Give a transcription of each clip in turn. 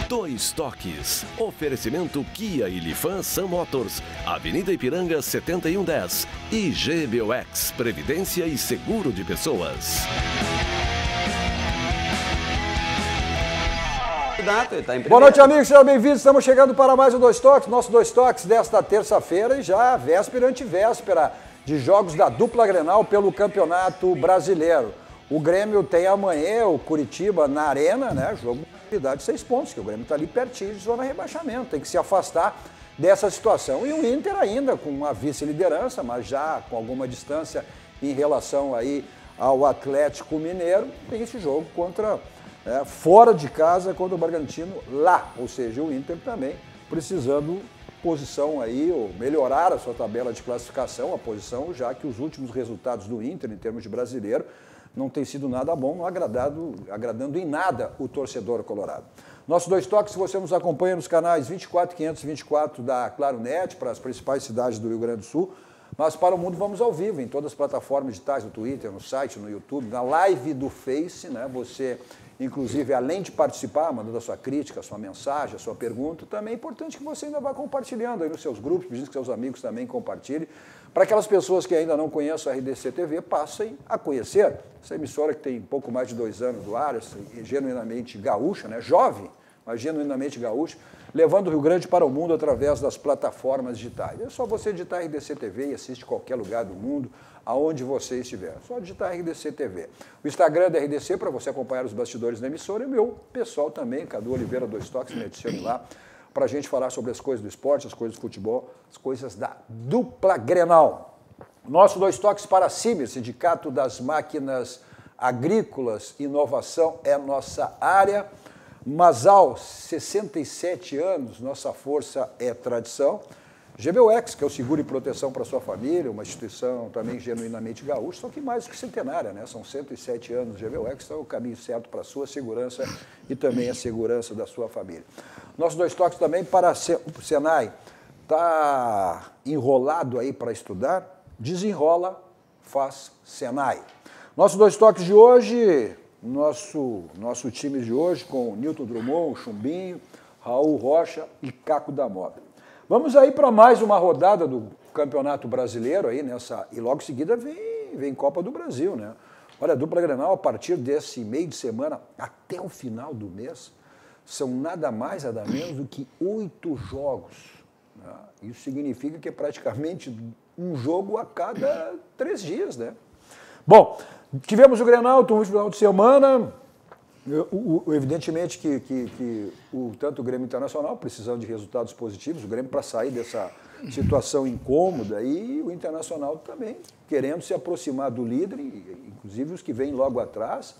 Dois Toques. Oferecimento Kia e Lifan Sun Motors. Avenida Ipiranga 7110. E GBOX, Previdência e Seguro de Pessoas. Boa noite, amigos, sejam bem-vindos. Estamos chegando para mais um Dois Toques, nosso Dois Toques desta terça-feira e já véspera antivéspera de jogos da dupla Grenal pelo Campeonato Brasileiro. O Grêmio tem amanhã o Curitiba na Arena, né? Jogo de idade de 6 pontos, que o Grêmio está ali pertinho de zona de rebaixamento, tem que se afastar dessa situação. E o Inter ainda com uma vice-liderança, mas já com alguma distância em relação aí ao Atlético Mineiro, tem esse jogo contra... fora de casa contra o Bragantino lá, ou seja, o Inter também precisando posição aí, ou melhorar a sua tabela de classificação, a posição, já que os últimos resultados do Inter, em termos de brasileiro, não tem sido nada bom, não agradando em nada o torcedor colorado. Nossos Dois Toques, se você nos acompanha nos canais 24 524 da Claro Net, para as principais cidades do Rio Grande do Sul, mas para o mundo vamos ao vivo, em todas as plataformas digitais, no Twitter, no site, no YouTube, na live do Face, né? Você... Inclusive, além de participar, mandando a sua crítica, a sua mensagem, a sua pergunta, também é importante que você ainda vá compartilhando aí nos seus grupos, pedindo que seus amigos também compartilhem, para aquelas pessoas que ainda não conhecem a RDC TV, passem a conhecer. Essa emissora que tem pouco mais de 2 anos do ar, genuinamente gaúcha, né? Jovem, mas genuinamente gaúcha, levando o Rio Grande para o mundo através das plataformas digitais. É só você digitar RDC TV e assiste qualquer lugar do mundo, aonde você estiver. É só digitar RDC TV. O Instagram é da RDC para você acompanhar os bastidores da emissora e o meu pessoal também, Cadu Oliveira, Dois Toques, me adicione lá, para a gente falar sobre as coisas do esporte, as coisas do futebol, as coisas da dupla Grenal. Nosso Dois Toques para a CIMER, Sindicato das Máquinas Agrícolas, inovação é nossa área. Masal, 67 anos, nossa força é tradição. GBOX, que é o seguro e proteção para sua família, uma instituição também genuinamente gaúcha, só que mais que centenária, né? São 107 anos de GBOX, então é o caminho certo para a sua segurança e também a segurança da sua família. Nossos Dois Toques também para o Senai. Está enrolado aí para estudar? Desenrola, faz Senai. Nossos Dois Toques de hoje, nosso time de hoje com Nilton Drummond, Chumbinho, Raul Rocha e Caco da Mota. Vamos aí para mais uma rodada do Campeonato Brasileiro aí e logo em seguida vem Copa do Brasil, né? Olha, a dupla Grenal, a partir desse meio de semana até o final do mês, são nada mais, nada menos do que 8 jogos. Né? Isso significa que é praticamente um jogo a cada 3 dias, né? Bom, tivemos o Grenal no final de semana. Evidentemente que tanto o Grêmio Internacional precisando de resultados positivos, o Grêmio para sair dessa situação incômoda e o Internacional também querendo se aproximar do líder, inclusive os que vêm logo atrás,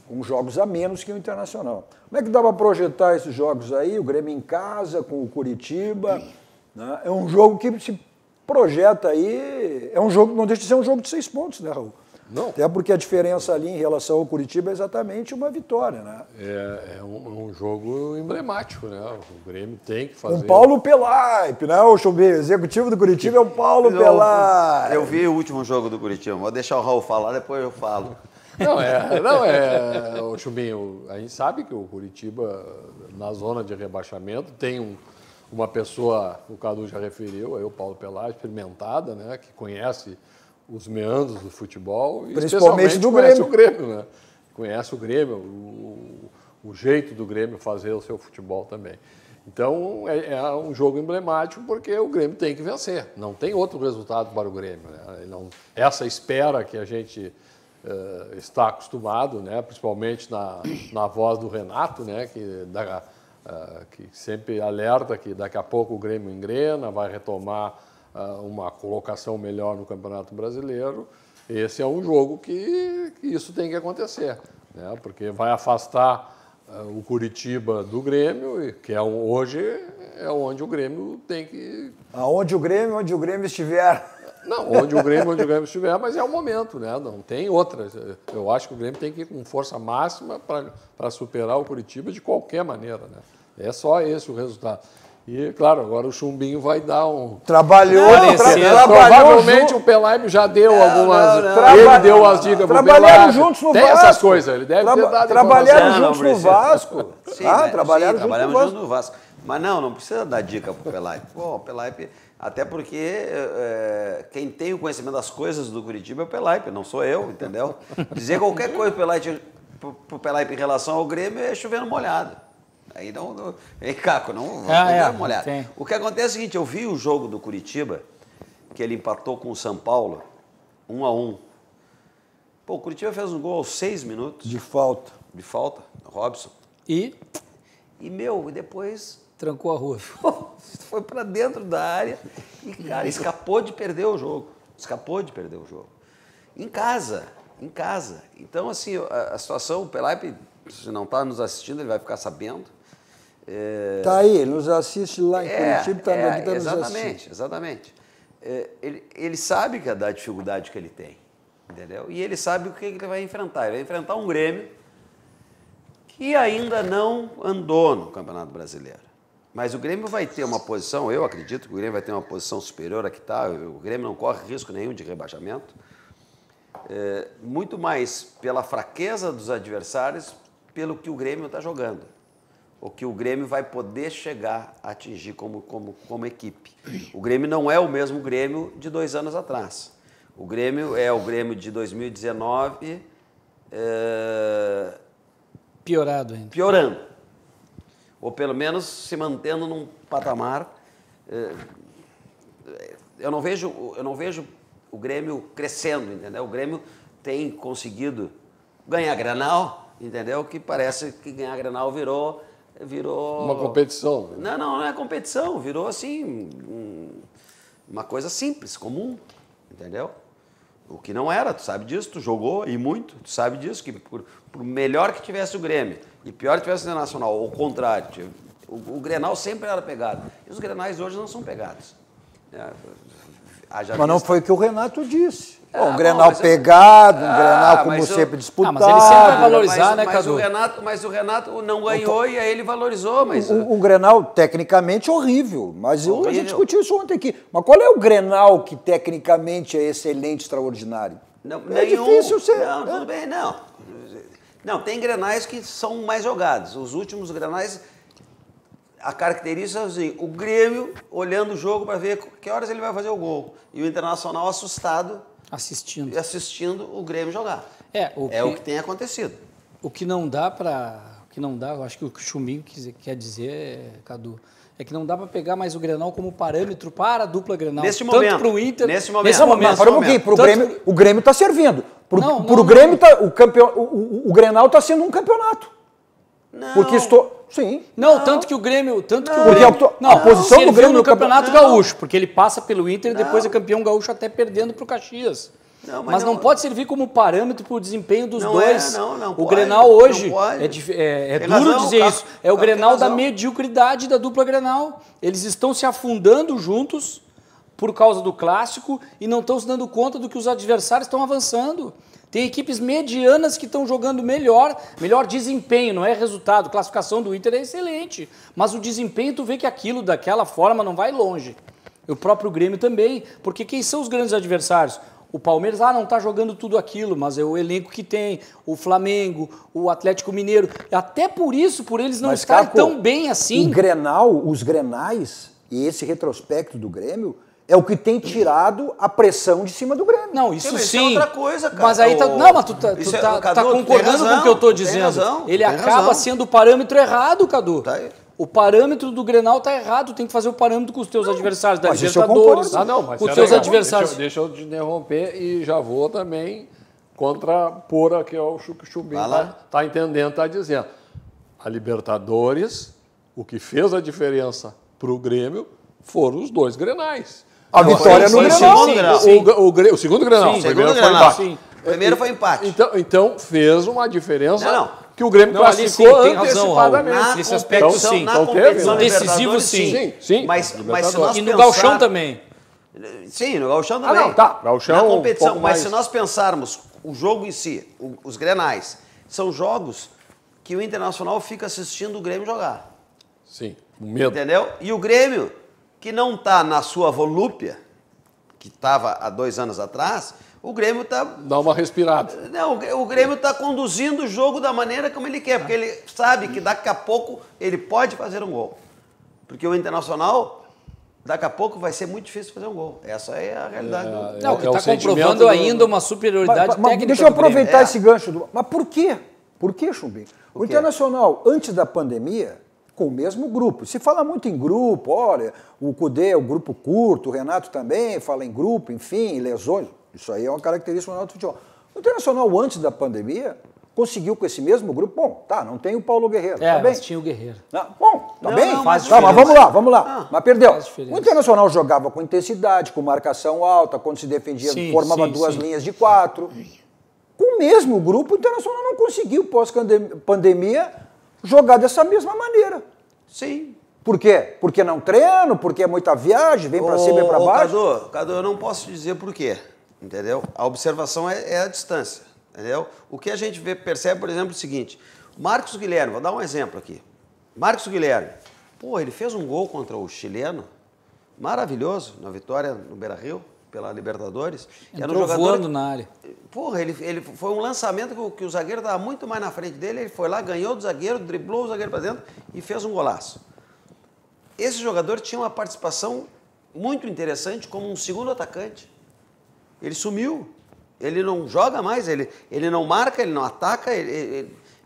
com jogos a menos que o Internacional. Como é que dá para projetar esses jogos aí? O Grêmio em casa com o Curitiba, né? É um jogo que se projeta aí, é um jogo, não deixa de ser um jogo de 6 pontos, né, Raul? Não. Até porque a diferença ali em relação ao Curitiba é exatamente uma vitória, né? É um jogo emblemático, né? O Grêmio tem que fazer... Um Paulo Pelaipe, né? O Chumbinho, executivo do Curitiba é o Paulo Pelaipe. Eu vi o último jogo do Curitiba, vou deixar o Raul falar, depois eu falo. O Chumbinho, a gente sabe que o Curitiba, na zona de rebaixamento, tem uma pessoa, o Cadu já referiu, aí o Paulo Pelaipe, experimentada, né? Que conhece os meandros do futebol, e principalmente do conhece Grêmio. O Grêmio, né? Conhece o Grêmio, o jeito do Grêmio fazer o seu futebol também. Então, é um jogo emblemático porque o Grêmio tem que vencer. Não tem outro resultado para o Grêmio, né? Essa espera que a gente está acostumado, né? Principalmente na voz do Renato, né? Que sempre alerta que daqui a pouco o Grêmio engrena, vai retomar uma colocação melhor no Campeonato Brasileiro. Esse é um jogo que isso tem que acontecer, né? Porque vai afastar o Curitiba do Grêmio, que hoje é onde o Grêmio tem que... Onde o Grêmio estiver. Não, onde o Grêmio estiver, mas é o momento, né? Não tem outras. Eu acho que o Grêmio tem que ir com força máxima para superar o Curitiba de qualquer maneira, né? É só esse o resultado. E, claro, agora o Chumbinho vai dar um... Trabalhou Provavelmente junto. o Pelaib já deu algumas... não. Ele deu as dicas pro Trabalharam Pelaib. juntos no Tem Vasco. essas coisas, ele deve ter dado Trabalharam informação. juntos no Vasco. Sim, Trabalharam trabalhamos juntos junto no Vasco. Mas não precisa dar dica pro Pelaip. Pô, o Pelaip, até porque quem tem o conhecimento das coisas do Curitiba é o Pelaip, não sou eu, entendeu? Dizer qualquer coisa pro Pelaip em relação ao Grêmio é chovendo molhado. Aí não vem Caco, não molhado. Tem. O que acontece é o seguinte, eu vi o jogo do Curitiba, que ele empatou com o São Paulo, 1-1. Pô, o Curitiba fez um gol aos 6 minutos. De falta. De falta, Robson. E E, depois trancou a rua. foi para dentro da área e, cara, escapou de perder o jogo. Escapou de perder o jogo. Em casa. Então, assim, a situação, o Pelaip, se não está nos assistindo, ele vai ficar sabendo. Tá aí, ele nos assiste lá em Curitiba, tá nos assistindo. Exatamente. Ele sabe da dificuldade que ele tem, entendeu? E ele sabe o que ele vai enfrentar. Ele vai enfrentar um Grêmio que ainda não andou no Campeonato Brasileiro. Mas o Grêmio vai ter uma posição, eu acredito que o Grêmio vai ter uma posição superior a que está. O Grêmio não corre risco nenhum de rebaixamento. Muito mais pela fraqueza dos adversários, pelo que o Grêmio está jogando. O que o Grêmio vai poder chegar a atingir como equipe. O Grêmio não é o mesmo Grêmio de 2 anos atrás. O Grêmio é o Grêmio de 2019... Piorado ainda. Piorando. Ou pelo menos se mantendo num patamar. Eu não vejo o Grêmio crescendo, entendeu? O Grêmio tem conseguido ganhar Grenal, entendeu? Que parece que ganhar Grenal virou Uma competição. Não é competição, virou assim uma coisa simples, comum, entendeu? O que não era, tu sabe disso, tu jogou e muito, tu sabe disso, que por melhor que tivesse o Grêmio e pior que tivesse o Internacional, ou o contrário, o Grenal sempre era pegado. E os Grenais hoje não são pegados. Mas não foi o que o Renato disse. Um Grenal pegado, um Grenal como sempre disputado. Mas ele sempre vai valorizar, né, Cadu? Mas o Renato não ganhou e aí ele valorizou. Mas o Grenal, tecnicamente, horrível. Mas a gente discutiu isso ontem aqui. Mas qual é o Grenal que, tecnicamente, é excelente, extraordinário? É difícil ser... Não, tudo bem, não. Não, tem Grenais que são mais jogados. Os últimos Grenais... A característica é assim, o Grêmio olhando o jogo para ver que horas ele vai fazer o gol. E o Internacional assustado... Assistindo o Grêmio jogar. O que tem acontecido. O que não dá para... eu acho que o que o Chumbinho quer dizer, Cadu, é que não dá para pegar mais o Grenal como parâmetro para a dupla Grenal. Nesse momento. Tanto para o Inter... Nesse momento. Para um pouquinho, o Grêmio está servindo. Para o Grêmio, o Grenal está sendo um campeonato. Não. Porque sim. Não, tanto que o Grêmio... A posição do Grêmio no Campeonato Gaúcho, porque ele passa pelo Inter e depois é campeão gaúcho até perdendo para o Caxias. Mas não pode servir como parâmetro para o desempenho dos dois. O Grenal hoje, é duro dizer isso, é o Grenal da mediocridade da dupla Grenal. Eles estão se afundando juntos por causa do clássico e não estão se dando conta do que os adversários estão avançando. Tem equipes medianas que estão jogando melhor desempenho, não é resultado. A classificação do Inter é excelente, mas o desempenho, tu vê que aquilo daquela forma não vai longe. O próprio Grêmio também, porque quem são os grandes adversários? O Palmeiras, não está jogando tudo aquilo, mas é o elenco que tem, o Flamengo, o Atlético Mineiro. Até por isso, por eles não estarem tão bem assim. Os Grenais e esse retrospecto do Grêmio é o que tem tirado a pressão de cima do Grêmio. Não, isso sim. Isso é outra coisa, cara. Mas aí tá... Não, mas tu tá concordando com o que eu tô dizendo. Ele acaba sendo o parâmetro errado, Cadu. Tá aí. O parâmetro do Grenal tá errado. Tem que fazer o parâmetro com os teus adversários da Mas isso eu Libertadores. concordo. Mas com os teus adversários. Deixa eu te interromper e já vou também contrapor aqui ao que o Chubinho está entendendo, está dizendo. A Libertadores, o que fez a diferença para o Grêmio foram os 2 Grenais. A vitória no O segundo Grenal. O primeiro foi empate. O primeiro foi empate. Então fez uma diferença que o Grêmio classificou antecipadamente. Nesse aspecto, sim. Na competição decisivo, sim. Mas se nós e no Gauchão também. Sim, no Gauchão também. Gauchão, na competição. mas se nós pensarmos o jogo em si, os Grenais, são jogos que o Internacional fica assistindo o Grêmio jogar. Sim. Medo. Entendeu? E o Grêmio, que não está na sua volúpia, que estava há 2 anos atrás, o Grêmio está... Dá uma respirada. Não, o Grêmio está conduzindo o jogo da maneira como ele quer, porque ele sabe que daqui a pouco ele pode fazer um gol. Porque o Internacional, daqui a pouco vai ser muito difícil fazer um gol. Essa é a realidade. Não, que está comprovando ainda uma superioridade técnica. Deixa eu aproveitar esse gancho. Mas por quê? Por que, Chumbinho? O Internacional, antes da pandemia, com o mesmo grupo. Se fala muito em grupo, olha, o Cudê é o grupo curto, o Renato também fala em grupo, enfim, lesões. Isso aí é uma característica do futebol. O Internacional, antes da pandemia, conseguiu com esse mesmo grupo. Bom, tá, não tem o Paulo Guerreiro. Tá bem. Mas tinha o Guerreiro. Bom, tá bem. Mas vamos lá. Mas perdeu. O Internacional jogava com intensidade, com marcação alta, quando se defendia, formava duas linhas de 4. Com o mesmo grupo, o Internacional não conseguiu, pós-pandemia, jogar dessa mesma maneira. Sim. Por quê? Porque não treino, porque é muita viagem, vem para cima e para baixo? Cadu, eu não posso dizer por quê, entendeu? A observação é a distância, entendeu? O que a gente percebe, por exemplo, é o seguinte, Marcos Guilherme, vou dar um exemplo aqui. Marcos Guilherme, ele fez um gol contra o chileno, maravilhoso, na vitória no Beira-Rio, pela Libertadores. Entrou voando na área. Ele foi um lançamento que o zagueiro estava muito mais na frente dele, ele foi lá, ganhou do zagueiro, driblou o zagueiro para dentro e fez um golaço. Esse jogador tinha uma participação muito interessante como um segundo atacante. Ele sumiu, ele não joga mais, ele não marca, ele não ataca,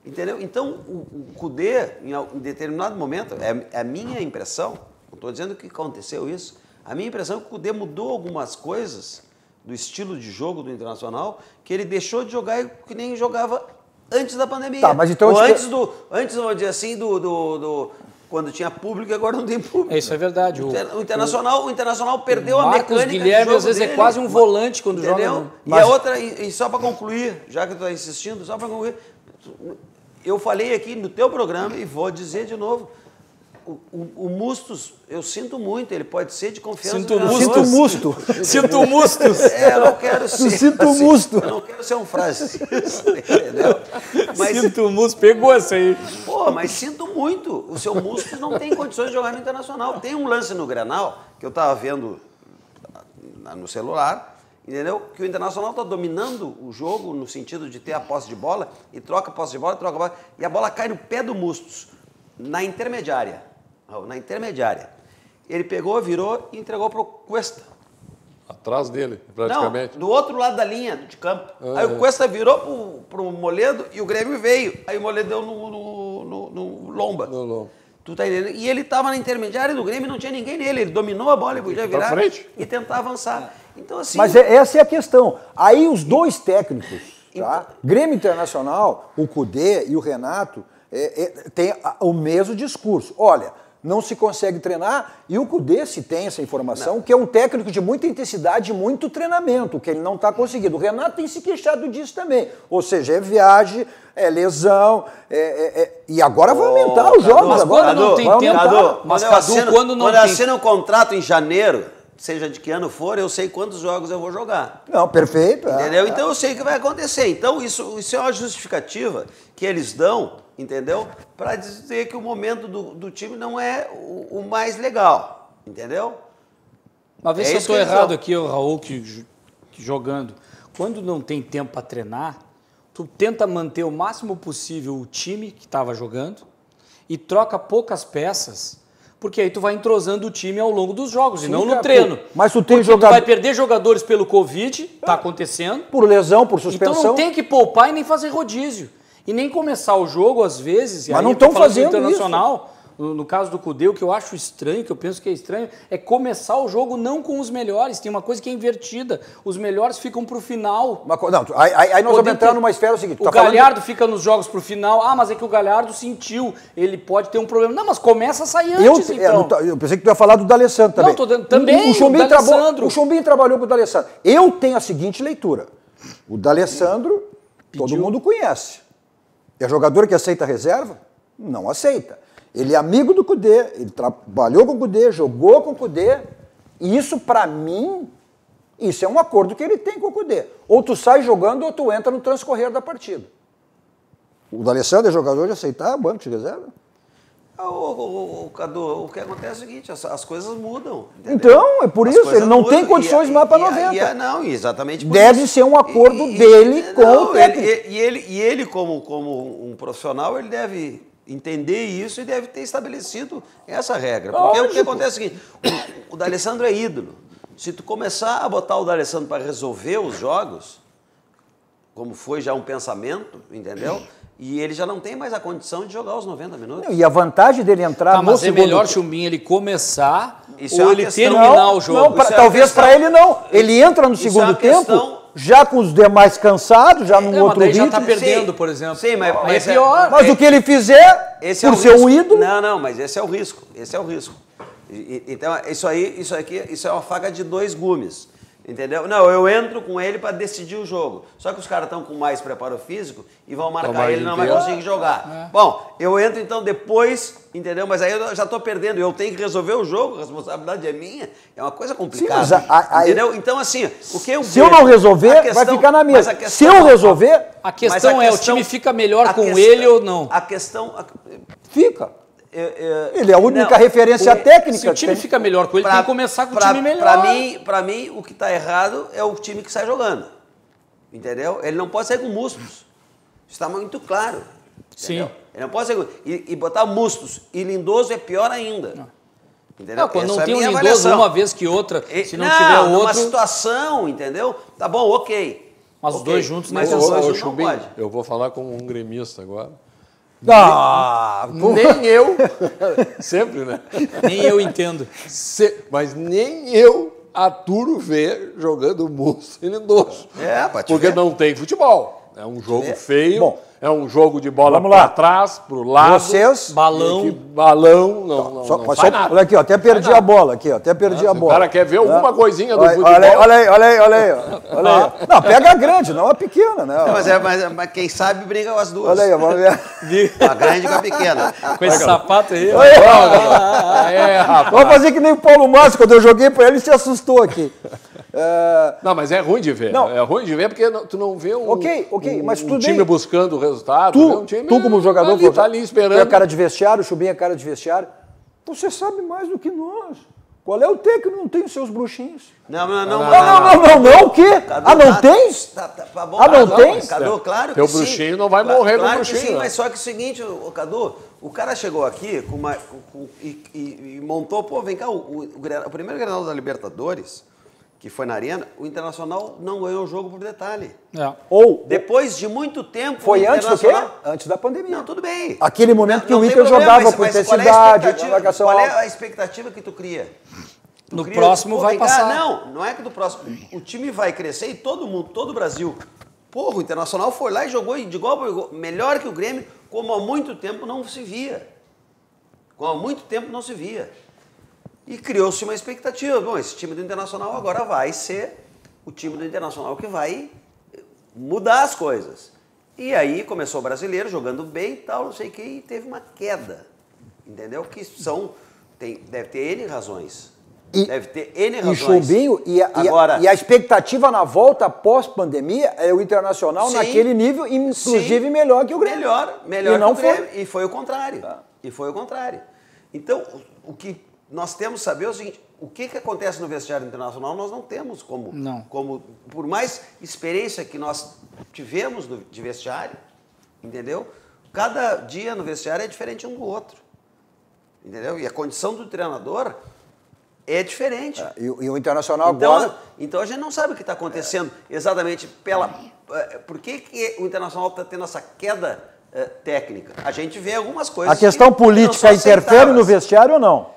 entendeu? Então, o Cudê, em determinado momento, é a minha impressão, não estou dizendo que aconteceu isso, a minha impressão é que o Cudê mudou algumas coisas do estilo de jogo do Internacional, que ele deixou de jogar que nem jogava antes da pandemia. Tá, mas então... Ou antes, vamos dizer assim, quando tinha público e agora não tem público. Isso é verdade. O Internacional perdeu a mecânica Marcos Guilherme, às vezes, é quase um volante quando joga. E a outra, e só para concluir, já que tu está insistindo, só para concluir, eu falei aqui no teu programa e vou dizer de novo, o Mustos, eu sinto muito, ele pode ser de confiança. Sinto musto. Sinto mustos. Eu não quero ser. Sinto musto. Eu não quero ser um frasista, entendeu? Mas, sinto musto, pegou essa aí. Mas sinto muito. O seu Mustos não tem condições de jogar no Internacional. Tem um lance no Grenal, que eu estava vendo no celular, entendeu? Que o Internacional está dominando o jogo no sentido de ter a posse de bola, e troca a posse de bola, e a bola cai no pé do Mustos, na intermediária. Ele pegou, virou e entregou para o Cuesta. Atrás dele, praticamente. Não, do outro lado da linha de campo. Aí o Cuesta virou para o Moledo e o Grêmio veio. Aí o Moledo deu no Lomba. Tu tá entendendo? E ele estava na intermediária do Grêmio e não tinha ninguém nele. Ele dominou a bola, ele podia virar e tentar avançar. Então, assim... Mas essa é a questão. Aí os dois técnicos, tá? Grêmio Internacional, o Cudê e o Renato, tem o mesmo discurso. Olha, não se consegue treinar, e o Cudê, se tem essa informação, que é um técnico de muita intensidade e muito treinamento, que ele não está conseguindo. O Renato tem se queixado disso também. Ou seja, é viagem, é lesão, e agora vai aumentar os jogos. Mas agora quando não tem tempo, quando assina um contrato em janeiro, seja de que ano for, eu sei quantos jogos eu vou jogar. Não, perfeito. Entendeu? Então eu sei o que vai acontecer. Então isso é uma justificativa que eles dão, entendeu? Para dizer que o momento do time não é o mais legal, entendeu? Mas vê se eu estou errado aqui, o Raul, que jogando. Quando não tem tempo para treinar, tu tenta manter o máximo possível o time que estava jogando e troca poucas peças, porque aí tu vai entrosando o time ao longo dos jogos. Sim, e não no treino. Mas tu tem jogador... Tu vai perder jogadores pelo Covid, tá acontecendo. Por lesão, por suspensão. Então não tem que poupar e nem fazer rodízio. E nem começar o jogo, às vezes... Mas não estão fazendo Internacional, no caso do Cudê, o que eu acho estranho, que eu penso que é estranho, é começar o jogo não com os melhores. Tem uma coisa que é invertida. Os melhores ficam pro final. Aí nós vamos entrar numa esfera seguinte. O Galhardo fica nos jogos pro final. Mas é que o Galhardo sentiu. Ele pode ter um problema. Não, mas começa a sair antes, então. Eu pensei que tu ia falar do D'Alessandro também. Não, também, o Chumbinho trabalhou com o D'Alessandro. Eu tenho a seguinte leitura. O D'Alessandro, todo mundo conhece. É jogador que aceita reserva? Não aceita. Ele é amigo do Cudê, ele trabalhou com o Cudê, jogou com o Cudê, e isso, para mim, isso é um acordo que ele tem com o Cudê. Ou tu sai jogando ou tu entra no transcorrer da partida. O D'Alessandro é jogador de aceitar banco de reserva? Cadu, o que acontece é o seguinte, as coisas mudam. Entendeu? Então, é por isso, ele não tem condições mais para 90. Não, exatamente por Deve isso. ser um acordo dele com o técnico. E ele como um profissional, ele deve entender isso e deve ter estabelecido essa regra. Porque o que acontece é o seguinte, o D'Alessandro é ídolo. Se tu começar a botar o D'Alessandro para resolver os jogos, como foi já um pensamento, entendeu? E ele já não tem mais a condição de jogar os 90 minutos. E a vantagem dele entrar no mas segundo... é melhor, Chumbinho, ele começar Isso ou é ele questão... terminar o jogo? Não, talvez para ele não. Ele entra no segundo tempo, já com os demais cansados, já num outro ritmo. Já está perdendo, por exemplo. Sim, mas aí é pior. Mas o que ele fizer, por ser um ídolo... Não, mas esse é o risco. Esse é o risco. Então, isso é uma faca de 2 gumes. Entendeu? Não, eu entro com ele para decidir o jogo. Só que os caras estão com mais preparo físico e vão marcar ele, não vai conseguir jogar. Bom, eu entro então depois, entendeu? Mas aí eu já estou perdendo, eu tenho que resolver o jogo, a responsabilidade é minha. É uma coisa complicada. Sim, mas entendeu? Então, assim, o que eu se eu não resolver, vai ficar na mesa. Se eu resolver... A questão é, o time fica melhor com ele ou não? A questão... Fica. Ele é a única referência técnica. Se o time fica melhor com ele, tem que começar com o time melhor. Para mim, o que está errado é o time que sai jogando. Entendeu? Ele não pode sair com músculos. Isso está muito claro. Entendeu? Sim. Ele não pode sair com... E botar músculos e Lindoso é pior ainda. Não. Entendeu? Não, quando essa não tem um minha Lindoso avaliação. uma vez que outra, se não tiver outro... numa situação, entendeu? Tá bom, ok. Mas os dois juntos mas não os dois Ô, juntos não Chumbinho, pode. eu vou falar como um gremista agora. Nem eu, sempre, né? Nem eu entendo. Mas nem eu aturo ver jogando Musso e Lindoso. Porque não tem futebol. É um jogo feio. Bom, é um jogo de bola para trás, para o lado. Vocês... Balão, não faz nada. Olha aqui, ó, até perdi a bola aqui, ó, até perdi a bola. O cara quer ver alguma coisinha do futebol. Olha aí. Não, pega a grande, não a pequena, né? Não, mas quem sabe briga com as duas. Olha aí, vamos ver. A grande com a pequena. Com esse sapato aí. Vamos fazer que nem o Paulo Márcio, quando eu joguei para ele, se assustou aqui. Não, mas é ruim de ver. Não. É ruim de ver porque tu não vê mas um time buscando o resultado. Tu como jogador, tá ali esperando. É cara de vestiário, o Chubinho é cara de vestiário. Você sabe mais do que nós. Qual é o técnico que não tem os seus bruxinhos? Não, o quê? Cadu, não tem? Tá bom, não tem? Cadu, claro que teu bruxinho não vai morrer com o bruxinho. Sim, mas só que é o seguinte, Cadu, o cara chegou aqui e montou, vem cá, o primeiro Grenal da Libertadores, que foi na Arena, o Internacional não ganhou o jogo por detalhe. Ou depois de muito tempo... Foi antes do quê? Antes da pandemia. Não, tudo bem. Aquele momento que o Inter jogava com intensidade, marcação alta. Qual é a expectativa que tu cria? No próximo vai passar. Não é que do próximo. O time vai crescer e todo mundo, todo o Brasil. Porra, o Internacional foi lá e jogou de igual para igual, melhor que o Grêmio, como há muito tempo não se via. E criou-se uma expectativa. Bom, esse time do Internacional agora vai ser o time do Internacional que vai mudar as coisas. E aí começou o brasileiro jogando bem e tal, não sei o que, e teve uma queda. Entendeu? Que deve ter N razões. Deve ter N razões. E Chumbinho, e a expectativa na volta pós-pandemia é o Internacional naquele nível, inclusive melhor que o Grêmio. Melhor que o Grêmio. E foi o contrário. Então, o que nós temos que saber é o seguinte, o que acontece no vestiário internacional nós não temos como, por mais experiência que nós tivemos de vestiário, entendeu? Cada dia no vestiário é diferente um do outro, entendeu? E a condição do treinador é diferente. E o Internacional agora... Então a gente não sabe o que está acontecendo exatamente por que o Internacional está tendo essa queda técnica. A gente vê algumas coisas... A questão política interfere no vestiário ou não?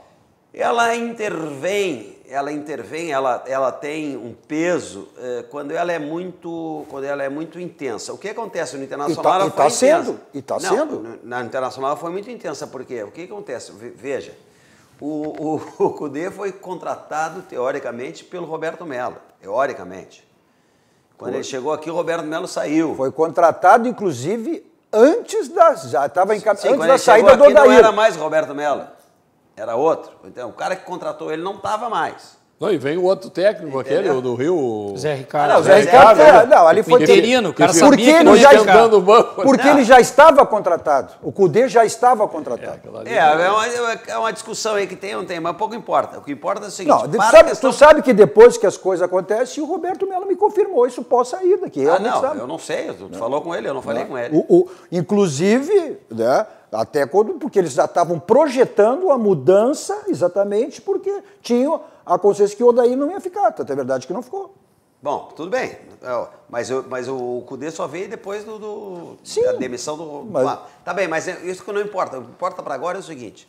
Ela intervém, ela tem um peso quando ela é muito intensa. O que acontece no Internacional? Ela foi intensa. Está sendo. Na Internacional ela foi muito intensa, por quê? O que acontece? Veja, o Cudê foi contratado, teoricamente, pelo Roberto Melo. Teoricamente. Quando ele chegou aqui, o Roberto Melo saiu. Foi contratado, inclusive, antes da saída chegou do aqui, Odair. não era mais Roberto Melo. Era outro. Então, o cara que contratou ele não estava mais. Não, e vem o outro técnico, aquele, o do Rio... Zé Ricardo. O Zé Ricardo, não, ali foi... interino, o cara porque sabia ele que já dando banco. Porque ele já estava contratado. O Cudê já estava contratado. É uma discussão aí que tem ou não tem, mas pouco importa. O que importa é o seguinte... Não, tu sabe que depois que as coisas acontecem, o Roberto Melo me confirmou isso pós-saída daqui. Eu não sei, tu falou com ele, eu não falei com ele. Inclusive, né, até porque eles já estavam projetando a mudança exatamente porque tinham a consciência que o Odair não ia ficar. Tanto é verdade que não ficou. Bom, tudo bem. Mas o Cudê só veio depois da demissão do... Tá bem, mas isso que não importa. O que importa para agora é o seguinte.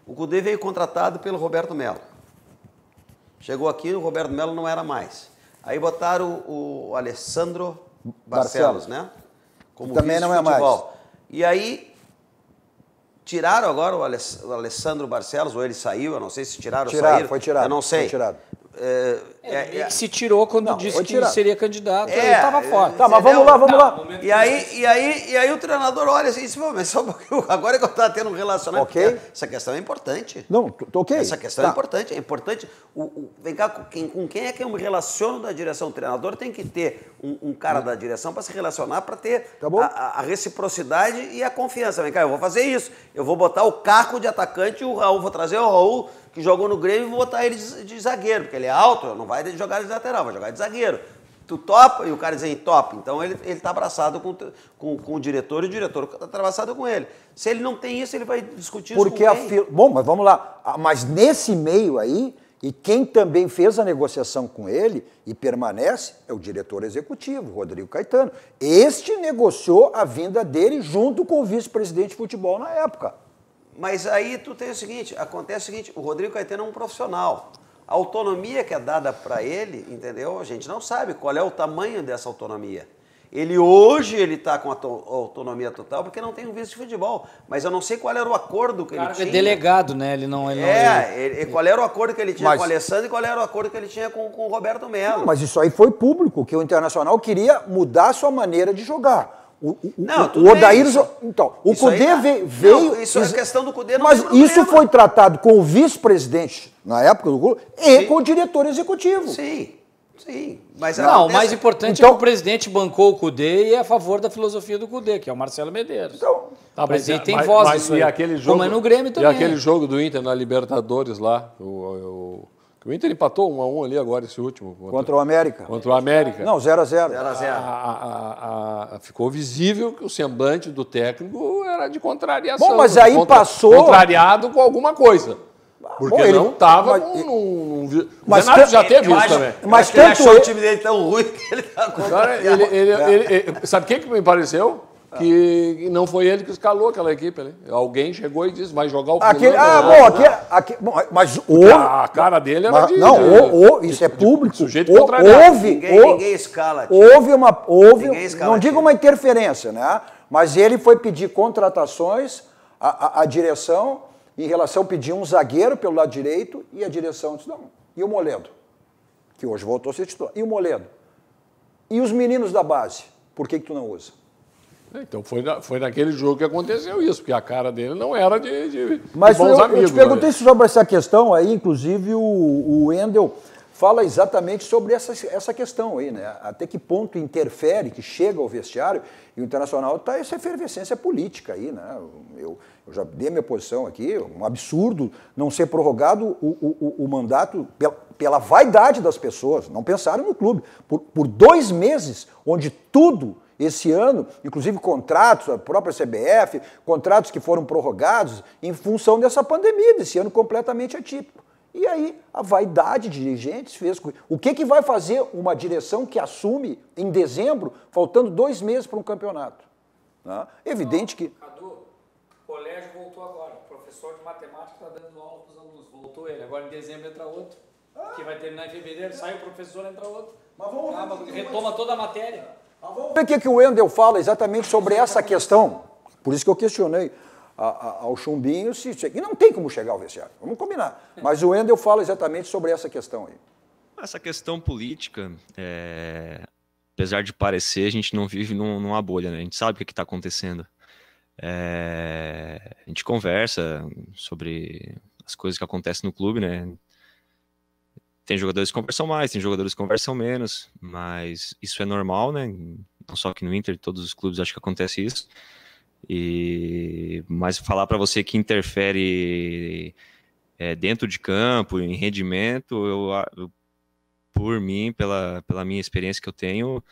O Cudê veio contratado pelo Roberto Melo. Chegou aqui, o Roberto Melo não era mais. Aí botaram o Alessandro Barcelos, né? Como também não é mais. E aí tiraram agora o Alessandro Barcelos, ou ele saiu, eu não sei se tiraram ou saíram. Foi tirado. Eu não sei. Foi tirado. Que se tirou quando disse que seria candidato, ele estava fora. Tá, mas vamos lá. E aí o treinador olha assim e diz, mas só agora que eu estava tendo um relacionamento. Essa questão é importante. Não, ok. Essa questão é importante. É importante. Vem cá, com quem é que eu me relaciono da direção? O treinador tem que ter um cara da direção para se relacionar, para ter a reciprocidade e a confiança. Vem cá, eu vou fazer isso. Eu vou botar o Caco de atacante e o Raul, vou trazer o Raul, que jogou no Grêmio, e vou botar ele de zagueiro, porque ele é alto, não vai jogar de lateral, vai jogar de zagueiro. Tu topa, e o cara diz top. Então ele está abraçado com o diretor, e o diretor está abraçado com ele. Se ele não tem isso, ele vai discutir isso com quem? Bom, mas vamos lá. Mas nesse meio aí, e quem também fez a negociação com ele e permanece, é o diretor executivo, Rodrigo Caetano. Este negociou a vinda dele junto com o vice-presidente de futebol na época. Mas aí tu tem acontece o seguinte, o Rodrigo Caetano é um profissional. A autonomia que é dada para ele, entendeu? A gente não sabe qual é o tamanho dessa autonomia. Hoje ele está com a autonomia total porque não tem um vice de futebol. Mas eu não sei qual era o acordo que ele tinha. É delegado, né? Qual era o acordo que ele tinha com o Alessandro e qual era o acordo que ele tinha com o Roberto Melo. Não, mas isso aí foi público, que o Internacional queria mudar a sua maneira de jogar. O Odair... Então, o Cudê veio... Isso é questão do Cudê, não mas isso foi tratado com o vice-presidente, na época do clube, e com o diretor executivo. Sim. Mas o mais importante é que o presidente bancou o Cudê e é a favor da filosofia do Cudê, que é o Marcelo Medeiros. Então, o presidente tem voz nisso aí. Como é no Grêmio também. E aquele jogo do Inter na Libertadores lá, o Inter empatou 1-1 ali agora, esse último. Contra o América. Contra o América. Não, 0-0. Ficou visível que o semblante do técnico era de contrariação. Bom, mas aí passou... Contrariado com alguma coisa. Porque ele não estava o Renato já teve isso também. Mas ele achou o time dele tão ruim que ele estava contra. Sabe o que me pareceu? Que não foi ele que escalou aquela equipe ali. Alguém chegou e disse, vai jogar o mas a cara dele era isso é público. Sujeito contrariado. Ninguém escala. Não digo uma interferência, né? Mas ele foi pedir contratações, a direção, em relação a pedir um zagueiro pelo lado direito, e a direção disse, não. E o Moledo? Que hoje voltou a ser titular. E o Moledo? E os meninos da base? Por que tu não usa? Então foi naquele jogo que aconteceu isso, porque a cara dele não era de Mas bons amigos. Eu te perguntei sobre essa questão aí, inclusive o Wendel fala exatamente sobre essa questão aí, né? Até que ponto interfere, que chega ao vestiário, e o Internacional está essa efervescência política aí, né? Eu já dei minha posição aqui, um absurdo não ser prorrogado o mandato pela vaidade das pessoas, não pensaram no clube, por 2 meses, onde tudo... Esse ano, inclusive contratos, a própria CBF, contratos que foram prorrogados em função dessa pandemia, desse ano completamente atípico. E aí a vaidade de dirigentes fez... O que vai fazer uma direção que assume em dezembro, faltando 2 meses para um campeonato? Né? Evidente que... Cadu, o colégio voltou agora. O professor de matemática está dando aula para os alunos. Voltou ele. Agora em dezembro entra outro. Que vai terminar em fevereiro, sai o professor, entra outro. Mas vamos retoma toda a matéria. Vamos ver o que o Wendel fala exatamente sobre essa questão. Por isso que eu questionei ao Chumbinho se... E não tem como chegar ao vestiário, vamos combinar. Mas o Wendel fala exatamente sobre essa questão aí. Essa questão política, apesar de parecer, a gente não vive numa bolha, né? A gente sabe o que está acontecendo. A gente conversa sobre as coisas que acontecem no clube, né? Tem jogadores que conversam mais, tem jogadores que conversam menos, mas isso é normal, né? Não só aqui no Inter, todos os clubes acho que acontece isso. Mas falar para você que interfere dentro de campo, em rendimento, eu por mim, pela minha experiência que eu tenho,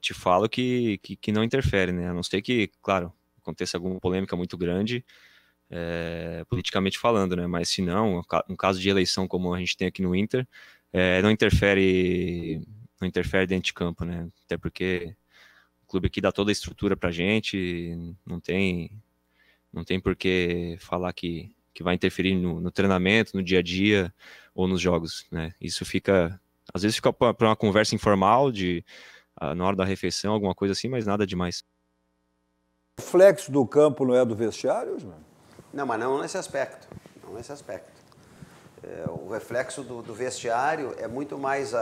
te falo que não interfere, né? A não ser que, claro, aconteça alguma polêmica muito grande, politicamente falando, né? Mas se não, um caso de eleição como a gente tem aqui no Inter, não interfere dentro de campo, né? Até porque o clube aqui dá toda a estrutura pra gente, não tem por que falar que vai interferir no treinamento, no dia a dia ou nos jogos, né? Isso às vezes fica para uma conversa informal na hora da refeição, alguma coisa assim, mas nada demais. O reflexo do campo não é do vestiário, João? Não, mas não nesse aspecto. Não nesse aspecto. O reflexo do vestiário é muito mais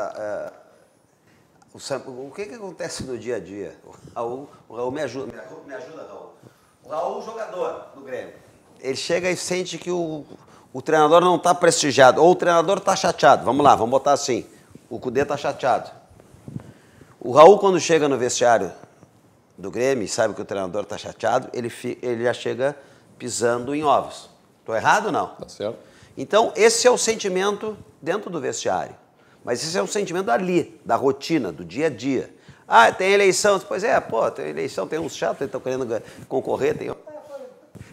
o que acontece no dia a dia? O Raul me ajuda, Raul. O Raul, jogador do Grêmio, ele chega e sente que o treinador não está prestigiado, ou o treinador está chateado. Vamos lá, vamos botar assim. O Cudê está chateado. O Raul, quando chega no vestiário do Grêmio e sabe que o treinador está chateado, ele já chega pisando em ovos. Estou errado ou não? Tá certo. Então, esse é o sentimento dentro do vestiário. Mas esse é o sentimento ali, da rotina, do dia a dia. Ah, tem eleição. Pois tem eleição, tem uns chatos que estão querendo concorrer.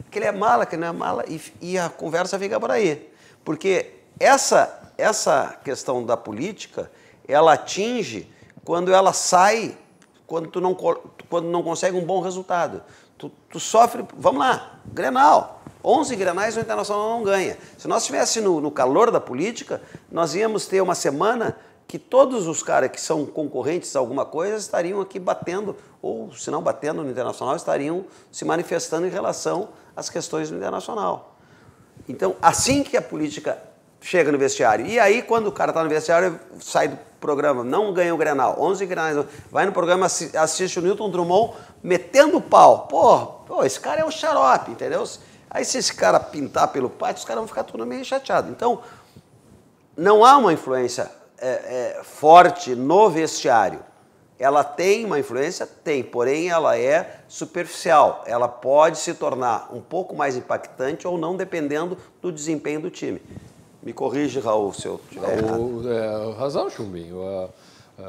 Aquele é mala, que não é mala, e a conversa fica por aí. Porque essa questão da política, ela atinge quando ela sai, quando não consegue um bom resultado. Tu sofre, vamos lá, Grenal. 11 Grenais o Internacional não ganha. Se nós estivéssemos no calor da política, nós íamos ter uma semana que todos os caras que são concorrentes a alguma coisa estariam aqui batendo, ou se não batendo no Internacional, estariam se manifestando em relação às questões do Internacional. Então, assim que a política chega no vestiário, e aí quando o cara está no vestiário, sai do programa, não ganha o Grenal, 11 Grenais, vai no programa, assiste o Newton Drummond metendo o pau. Pô, esse cara é um xarope, entendeu? Aí se esse cara pintar pelo pátio, os caras vão ficar tudo meio chateados. Então, não há uma influência forte no vestiário. Ela tem uma influência? Tem, porém ela é superficial. Ela pode se tornar um pouco mais impactante ou não, dependendo do desempenho do time. Me corrige, Raul, se eu estiver errado. Razão, Chumbinho.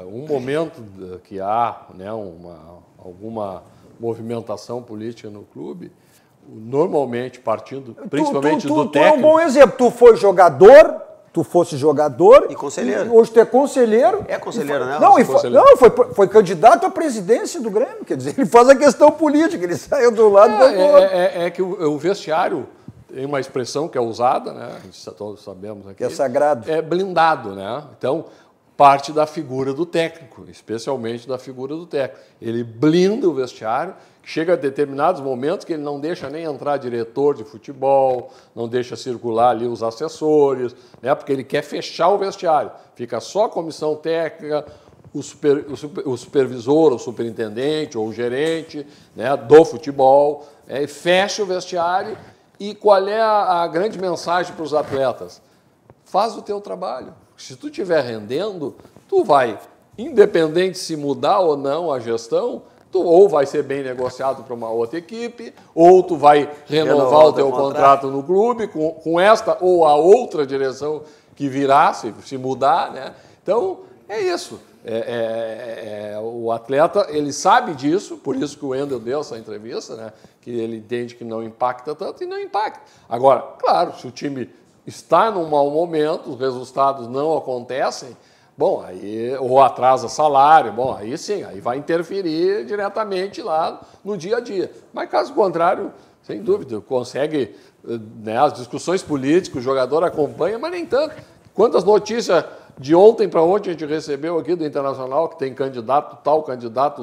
Um momento que há, né, alguma movimentação política no clube, normalmente partindo principalmente do técnico. Tu é um bom exemplo. Tu fosse jogador. E conselheiro. Hoje tu é conselheiro. É conselheiro, né? Foi candidato à presidência do Grêmio. Quer dizer, ele faz a questão política, ele saiu do lado do outro. É que o vestiário tem uma expressão que é usada, né? Todos sabemos aqui. Que é sagrado. É blindado, né? Então, parte da figura do técnico, especialmente da figura do técnico. Ele blinda o vestiário, chega a determinados momentos que ele não deixa nem entrar diretor de futebol, não deixa circular ali os assessores, né? Porque ele quer fechar o vestiário. Fica só a comissão técnica, o supervisor, o superintendente ou o gerente, né, do futebol, fecha o vestiário. E qual é a grande mensagem para os atletas? Faz o teu trabalho. Se tu estiver rendendo, tu vai, independente se mudar ou não a gestão, tu ou vai ser bem negociado para uma outra equipe, ou tu vai renovar o teu contrato no clube com esta ou a outra direção que virá, se mudar, né? Então, é isso. O atleta, ele sabe disso, por isso que o Wendel deu essa entrevista, né? Que ele entende que não impacta tanto e não impacta. Agora, claro, se o time está num mau momento, os resultados não acontecem, bom, aí, ou atrasa salário, bom, aí sim, aí vai interferir diretamente lá no dia a dia. Mas caso contrário, sem dúvida, consegue, né, as discussões políticas, o jogador acompanha, mas nem tanto. Quantas notícias de ontem para ontem a gente recebeu aqui do Internacional que tem candidato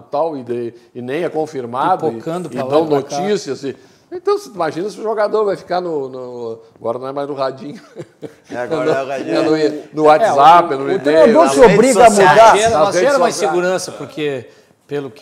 tal, e nem é confirmado, e dão notícias. Então, você imagina se o jogador vai ficar agora não é mais no radinho. Agora é o radinho. No WhatsApp, no e-mail. O treinador se obriga a mudar. Nós gera mais segurança, porque pelo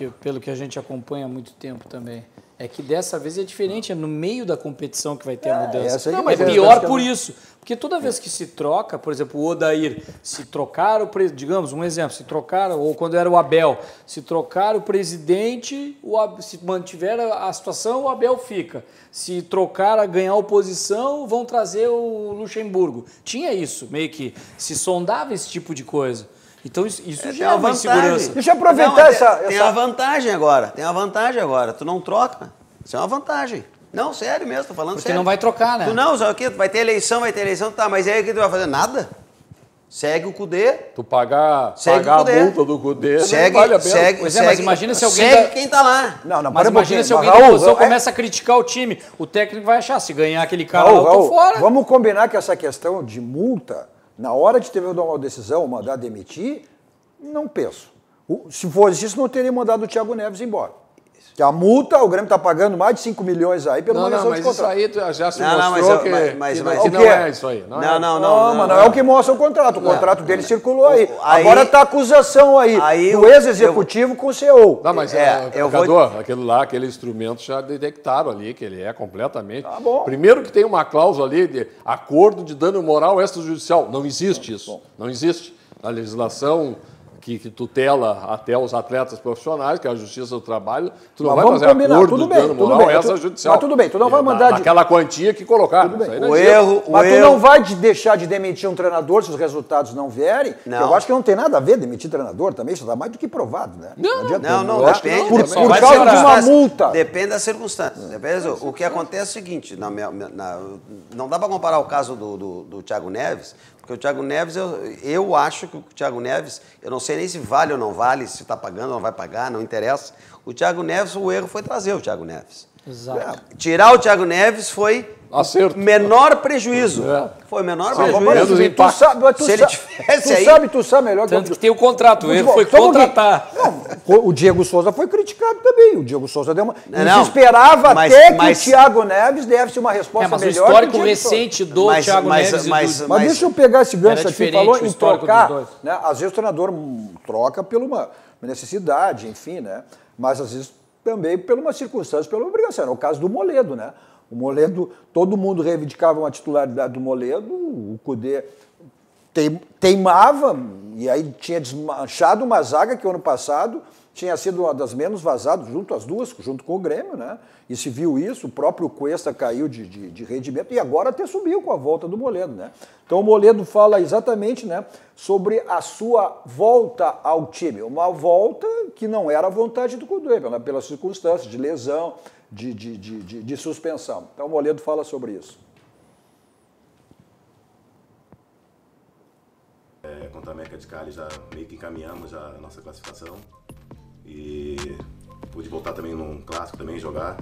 que a gente acompanha há muito tempo também. É que dessa vez é diferente, é no meio da competição que vai ter a mudança. Não, mas é pior por isso. Porque toda vez que se troca, por exemplo, o Odair, se trocar digamos, um exemplo, se trocar, ou quando era o Abel, se trocar o presidente, se mantiver a situação, o Abel fica. Se trocar, ganhar a oposição, vão trazer o Luxemburgo. Tinha isso, meio que se sondava esse tipo de coisa. Então isso já é uma insegurança. Deixa eu aproveitar essa... Tem uma vantagem agora. Tu não troca. Isso é uma vantagem. Não, sério mesmo, tô falando sério. Porque não vai trocar, né? Tu não, sabe o quê? Vai ter eleição, tá, mas aí o que tu vai fazer? Nada. Segue o Cudê. Tu pagar a multa do Cudê segue, não vale a pena. Mas imagina se alguém... Segue quem tá lá. Mas imagina se alguém da oposição começa a criticar o time. O técnico vai achar, se ganhar aquele cara, eu tô fora. Vamos combinar que essa questão de multa, na hora de ter uma decisão, mandar demitir, não penso. Se fosse isso, não teria mandado o Thiago Neves embora. Que a multa, o Grêmio está pagando mais de 5 milhões aí pela uma questão de contrato. Mas isso aí já se mostrou que não é isso aí. Mas não é o que mostra o contrato. O contrato dele circulou aí. Agora está a acusação aí do ex-executivo com o CEO. Não, mas aquele instrumento já detectaram ali que ele é completamente... Tá bom. Primeiro que tem uma cláusula ali de acordo de dano moral extrajudicial. Não existe isso. Não existe. Na legislação... Que tutela até os atletas profissionais, que é a Justiça do Trabalho, tu não vai fazer acordo de dano moral extrajudicial. Mas tudo bem, tu não vai mandar... Aquela quantia que colocaram. Mas tu não vai deixar de demitir um treinador se os resultados não vierem? Não. Eu acho que não tem nada a ver demitir treinador também, isso está mais do que provado, né? Não, depende. Por causa de uma multa. Depende das circunstâncias. O que acontece é o seguinte, não dá para comparar o caso do Thiago Neves, porque o Thiago Neves, eu acho que o Thiago Neves, eu não sei nem se vale ou não vale, se está pagando ou não vai pagar, não interessa. O Thiago Neves, o erro foi trazer o Thiago Neves. Exato. Tirar o Thiago Neves foi acerto. Menor prejuízo. Foi o menor prejuízo. Tu sabe melhor tanto que tem o contrato, o erro foi contratar. O Diego Souza foi criticado também. O Diego Souza deu uma... se esperava até que o Thiago Neves desse uma resposta melhor. Mas o histórico recente do Thiago Neves mas deixa eu pegar esse gancho aqui, falou em trocar. Né? Às vezes o treinador troca por uma necessidade, enfim, né? Mas às vezes também por uma circunstância, pela obrigação. É o caso do Moledo, né? O Moledo, todo mundo reivindicava uma titularidade do Moledo, o Cudê teimava, e aí tinha desmanchado uma zaga que o ano passado tinha sido uma das menos vazadas, junto com o Grêmio, né? E se viu isso, o próprio Cuesta caiu de rendimento e agora até subiu com a volta do Moledo, né? Então o Moledo fala exatamente, né, sobre a sua volta ao time, uma volta que não era a vontade do Cudê, pelas circunstâncias de lesão, de suspensão. Então o Moledo fala sobre isso. Contra a América de Cali já meio que encaminhamos a nossa classificação e pude voltar também num clássico também jogar.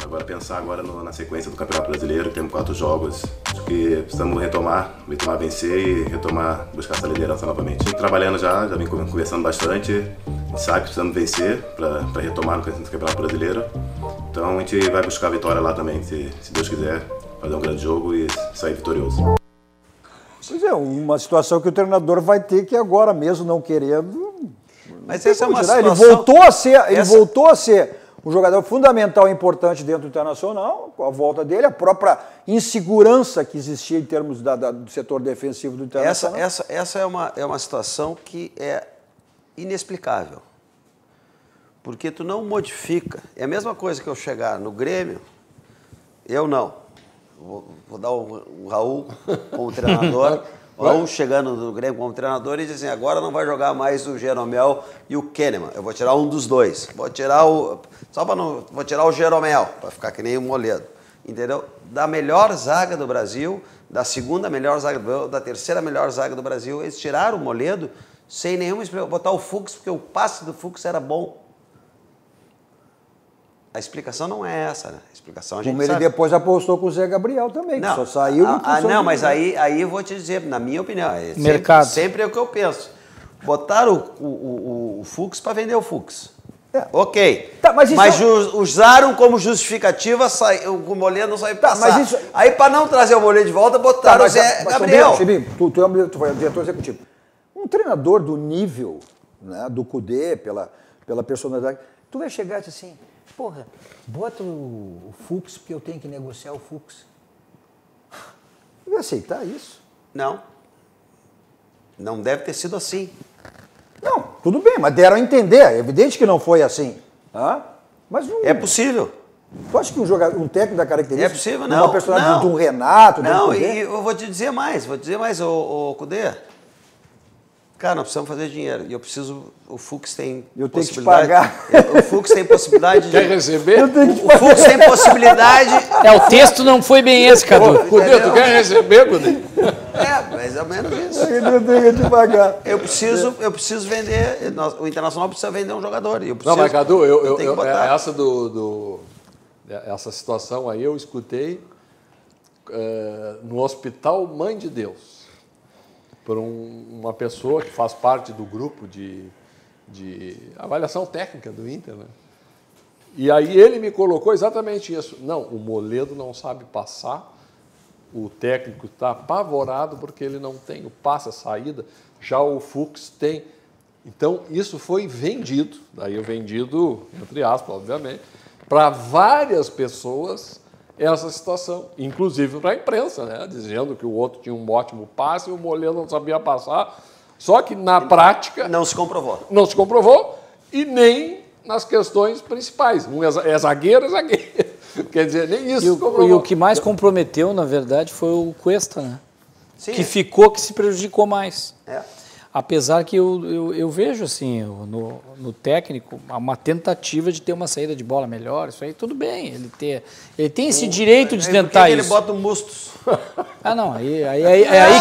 Agora pensar na sequência do Campeonato Brasileiro, temos 4 jogos, acho que precisamos retomar, vencer e buscar essa liderança novamente. Trabalhando já vem conversando bastante, a gente sabe que precisamos vencer para retomar no Campeonato Brasileiro. Então a gente vai buscar a vitória lá também, se Deus quiser, fazer um grande jogo e sair vitorioso. Pois é, uma situação que o treinador vai ter que agora, mesmo não querendo... Mas essa é uma situação... Ele voltou a ser um jogador fundamental e importante dentro do Internacional, com a volta dele, a própria insegurança que existia em termos do setor defensivo do Internacional. Essa é uma situação que é inexplicável. Porque tu não modifica. É a mesma coisa que eu chegar no Grêmio, eu não. Vou dar o Raul como treinador, o Raul chegando no Grêmio como treinador e diz assim, agora não vai jogar mais o Jeromel e o Kahneman, eu vou tirar um dos dois, vou tirar o Jeromel, para ficar que nem o Moledo, entendeu? Da melhor zaga do Brasil, da segunda melhor zaga do Brasil, da terceira melhor zaga do Brasil, eles tiraram o Moledo sem nenhuma explicação, botar o Fux, porque o passe do Fux era bom. A explicação não é essa, né? A explicação a gente sabe. Como ele depois apostou com o Zé Gabriel também, não, que só saiu... não, mas aí eu vou te dizer, na minha opinião, sempre é o que eu penso. Botaram o Fux para vender o Fux. Ok. Tá, mas usaram como justificativa o Moledo não saiu passar. Aí para não trazer o Moledo de volta, botaram o Zé Gabriel. Tu é um diretor executivo. Um treinador do nível, né, do Cudê, pela personalidade, tu vai chegar e dizer assim... Porra, bota o Fux, porque eu tenho que negociar o Fux. Eu ia aceitar isso? Não. Não deve ter sido assim. Não, tudo bem, mas deram a entender. É evidente que não foi assim. Mas não... É possível. Tu acha que um técnico da característica... É possível, não. Uma personagem de um Renato... Não, e eu vou te dizer mais, ô Cudê. Cara, nós precisamos fazer dinheiro. E eu preciso... O Fux tem eu tenho que te possibilidade... pagar. O Fux tem possibilidade de... Quer receber? Eu tenho que te O Fux tem possibilidade... O texto não foi bem esse, Cadu. Cudê, tu quer receber, Cudê? Mais ou menos isso. Eu tenho que te pagar. Eu preciso vender... O Internacional precisa vender um jogador. Não, mas Cadu, essa essa situação aí eu escutei no Hospital Mãe de Deus, por uma pessoa que faz parte do grupo de avaliação técnica do Inter, né? E aí ele me colocou exatamente isso. Não, o Moledo não sabe passar, o técnico está apavorado porque ele não tem o passe, a saída, já o Fux tem. Então, isso foi vendido, daí o vendido, entre aspas, obviamente, para várias pessoas essa situação, inclusive para a imprensa, né? Dizendo que o outro tinha um ótimo passe e o Moledo não sabia passar. Só que na prática... Não se comprovou. Não se comprovou e nem nas questões principais. Um é zagueiro, é zagueiro. Quer dizer, nem isso se comprovou. E o que mais comprometeu, na verdade, foi o Cuesta, né? Sim. Que se prejudicou mais. Apesar que eu vejo, assim, no técnico, uma tentativa de ter uma saída de bola melhor, isso aí tudo bem, ele tem esse direito de tentar isso. Ele bota o Mustos. Não, aí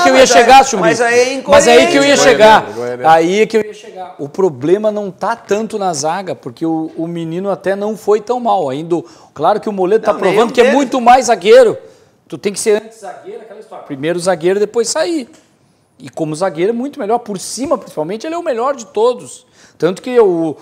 que eu ia chegar, Chumbinho. Mas aí é incoerente. Mas aí que eu ia chegar. Aí é que eu ia chegar. O problema não tá tanto na zaga, porque o menino até não foi tão mal. Ainda, claro que o Moledo tá provando que é muito mais zagueiro. Tu tem que ser antes zagueiro, aquela história. Primeiro zagueiro, depois sair. E como zagueiro é muito melhor, por cima principalmente, ele é o melhor de todos. Tanto que o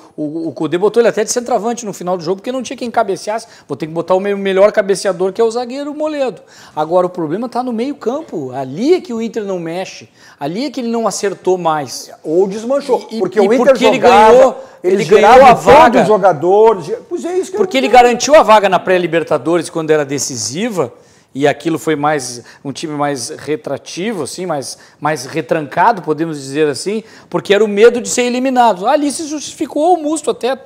Cudê botou ele até de centroavante no final do jogo, porque não tinha quem cabeceasse. Vou ter que botar o melhor cabeceador, que é o zagueiro Moledo. Agora, o problema está no meio campo. Ali é que o Inter não mexe. Ali é que ele não acertou mais. Ou desmanchou. Porque o Inter porque jogava, ele ganhou a vaga. Dos jogadores. Pois é isso que porque ele garantiu a vaga na pré-Libertadores quando era decisiva. E aquilo foi um time mais retrativo, assim, mais retrancado, podemos dizer assim, porque era o medo de ser eliminado. Ali se justificou, o Musto até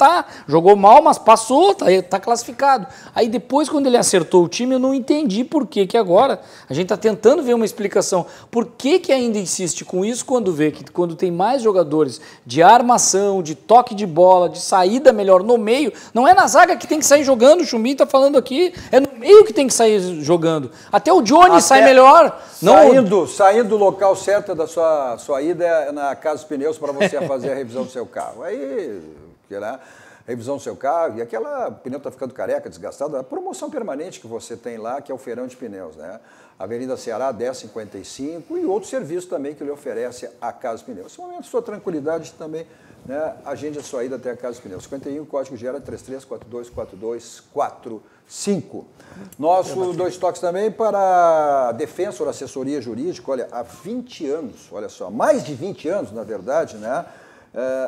jogou mal, mas passou, tá classificado. Aí depois, quando ele acertou o time, eu não entendi por que agora a gente está tentando ver uma explicação. Por que ainda insiste com isso quando vê que quando tem mais jogadores de armação, de toque de bola, de saída melhor no meio, não é na zaga que tem que sair jogando, o Chumbinho está falando aqui, é no meio que tem que sair jogando. Até o Johnny sai melhor. Saindo do local certo da sua ida é na Casa dos Pneus para você fazer a revisão do seu carro. Aí, revisão do seu carro, e o pneu está ficando careca, desgastado, a promoção permanente que você tem lá, que é o feirão de pneus, né? Avenida Ceará, 1055, e outro serviço também que ele oferece à Casa dos Pneus. Nesse momento, sua tranquilidade também, né? Agende a sua ida até a Casa dos Pneus. 51, código gera 33424245. Nosso dois toques também para a Defensor Assessoria Jurídica, olha, há 20 anos, olha só, mais de 20 anos, na verdade, né?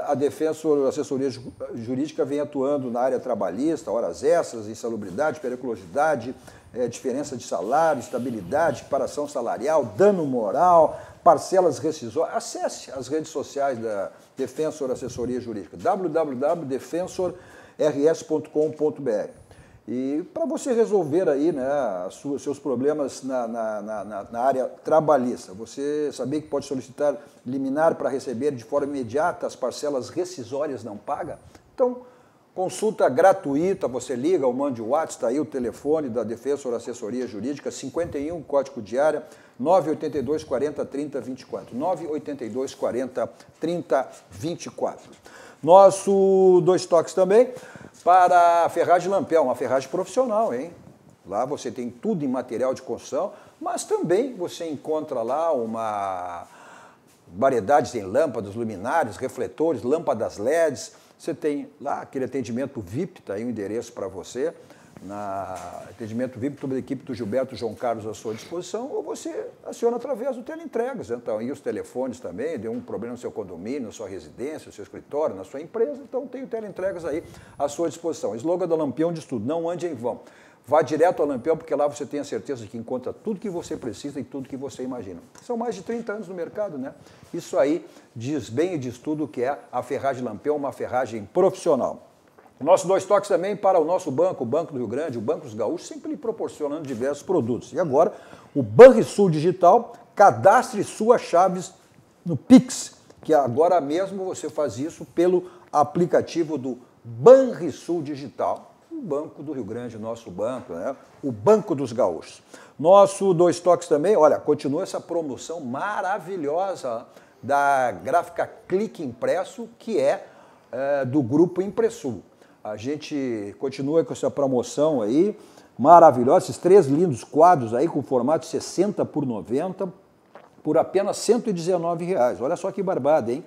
A Defensor Assessoria Jurídica vem atuando na área trabalhista, horas extras, insalubridade, periculosidade, diferença de salário, estabilidade, equiparação salarial, dano moral, parcelas rescisórias. Acesse as redes sociais da Defensor Assessoria Jurídica, www.defensorrs.com.br. E para você resolver aí, né, seus problemas na área trabalhista, você saber que pode solicitar liminar para receber de forma imediata as parcelas rescisórias não paga? Então, consulta gratuita, você liga ou mande o WhatsApp, está aí o telefone da Defensor Assessoria Jurídica, 51, código de área, 982 40 30 24, 982 40 30 24. Nosso dois toques também para a Ferragem Lampel, uma ferragem profissional, hein? Lá você tem tudo em material de construção, mas também você encontra lá uma variedade em lâmpadas, luminárias, refletores, lâmpadas LEDs. Você tem lá aquele atendimento VIP, está aí o endereço para você. atendimento VIP, toda a equipe do Gilberto João Carlos à sua disposição, ou você aciona através do teleentregas. Então, e os telefones também, deu um problema no seu condomínio, na sua residência, no seu escritório, na sua empresa, então tem o teleentregas aí à sua disposição. Slogan da Lampião diz tudo, não ande em vão. Vá direto ao Lampião, porque lá você tem a certeza de que encontra tudo que você precisa e tudo que você imagina. São mais de 30 anos no mercado, né? Isso aí diz bem e diz tudo o que é a Ferragem Lampião, uma ferragem profissional. Nosso Dois Toques também para o nosso banco, o Banco do Rio Grande, o Banco dos Gaúchos, sempre lhe proporcionando diversos produtos. E agora, o Banrisul Digital, cadastre suas chaves no Pix, que agora mesmo você faz isso pelo aplicativo do Banrisul Digital. O Banco do Rio Grande, o nosso banco, né? O Banco dos Gaúchos. Nosso Dois Toques também, olha, continua essa promoção maravilhosa da gráfica Clique Impresso, que é do Grupo Impressul. A gente continua com essa promoção aí, maravilhosa, esses 3 lindos quadros aí com formato 60 por 90, por apenas R$ 119. Olha só que barbada, hein?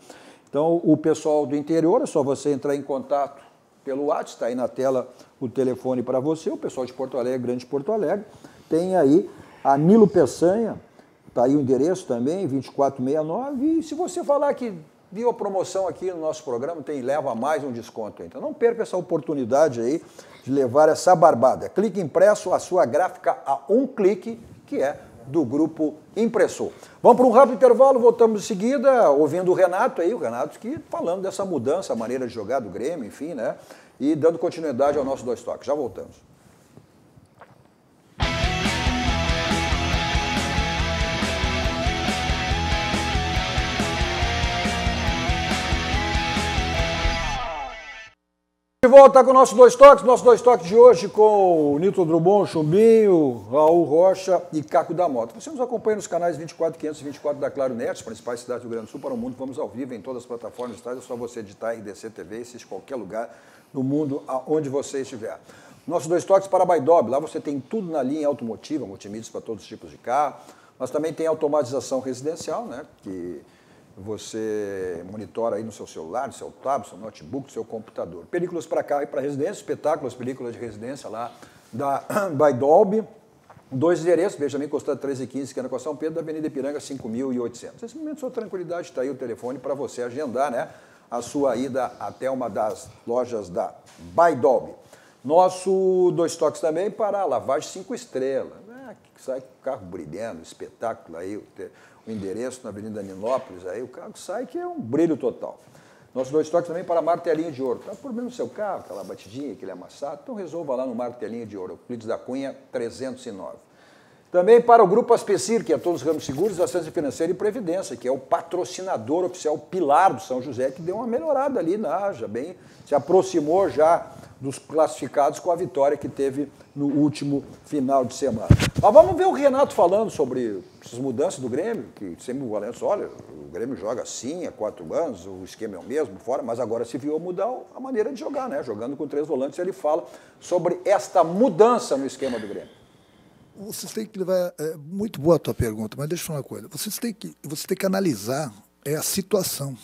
Então, o pessoal do interior, é só você entrar em contato pelo WhatsApp, está aí na tela o telefone para você, o pessoal de Porto Alegre, Grande Porto Alegre, tem aí a Nilo Peçanha, está aí o endereço também, 2469, e se você falar que viu a promoção aqui no nosso programa, leva mais um desconto. Então não perca essa oportunidade aí de levar essa barbada. Clique Impresso, a sua gráfica a um clique, que é do Grupo Impressor. Vamos para um rápido intervalo, voltamos em seguida, ouvindo o Renato aí, o Renato que falando dessa mudança, a maneira de jogar do Grêmio, enfim, né? E dando continuidade ao nosso Dois Toques. Já voltamos. De volta com o nosso Dois Toques de hoje com o Nilton Drummond, Chumbinho, Raul Rocha e Caco da Mota. Você nos acompanha nos canais 24, 524 da Claro Net, as principais cidades do Rio Grande do Sul para o mundo. Vamos ao vivo em todas as plataformas digitais, é só você editar RDC TV e assistir qualquer lugar no mundo onde você estiver. Nosso Dois Toques para a Baidob, lá você tem tudo na linha automotiva, multimídias para todos os tipos de carro. Nós também tem automatização residencial, né, que você monitora aí no seu celular, no seu tablet, no seu notebook, no seu computador. Películas para carro e para residência, espetáculos, películas de residência lá da Baidob. 2 endereços, Benjamin Costa 1315, que é na São Pedro, da Avenida Ipiranga 5800. Nesse momento, sua tranquilidade, está aí o telefone para você agendar, né, a sua ida até uma das lojas da Baidob. Nosso Dois Toques também para a lavagem 5 estrelas, né, que sai com o carro brilhando, espetáculo aí, o endereço na Avenida Ninópolis, aí o carro sai que é um brilho total. Nossos Dois Toques também para martelinho de ouro. Está por problema no seu carro, aquela batidinha, aquele amassado, então resolva lá no martelinho de ouro, Euclides da Cunha 309. Também para o Grupo Aspecir, que é todos os ramos seguros, assistência financeira e previdência, que é o patrocinador oficial pilar do São José, que deu uma melhorada ali, já bem, se aproximou já dos classificados com a vitória que teve no último final de semana. Mas vamos ver o Renato falando sobre essas mudanças do Grêmio, que sempre o Valenço, olha, o Grêmio joga assim há 4 anos, o esquema é o mesmo, fora, mas agora se viu mudar a maneira de jogar, né? Jogando com 3 volantes, ele fala sobre esta mudança no esquema do Grêmio. Vocês têm que levar... muito boa a tua pergunta, mas deixa eu falar uma coisa. Você tem que analisar a situação.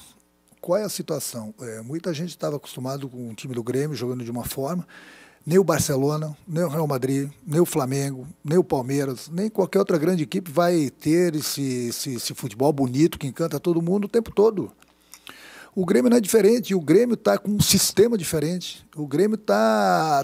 Qual é a situação? Muita gente estava acostumado com o time do Grêmio jogando de uma forma, nem o Barcelona, nem o Real Madrid, nem o Flamengo, nem o Palmeiras, nem qualquer outra grande equipe vai ter esse futebol bonito que encanta todo mundo o tempo todo. O Grêmio não é diferente, o Grêmio está com um sistema diferente, o Grêmio tá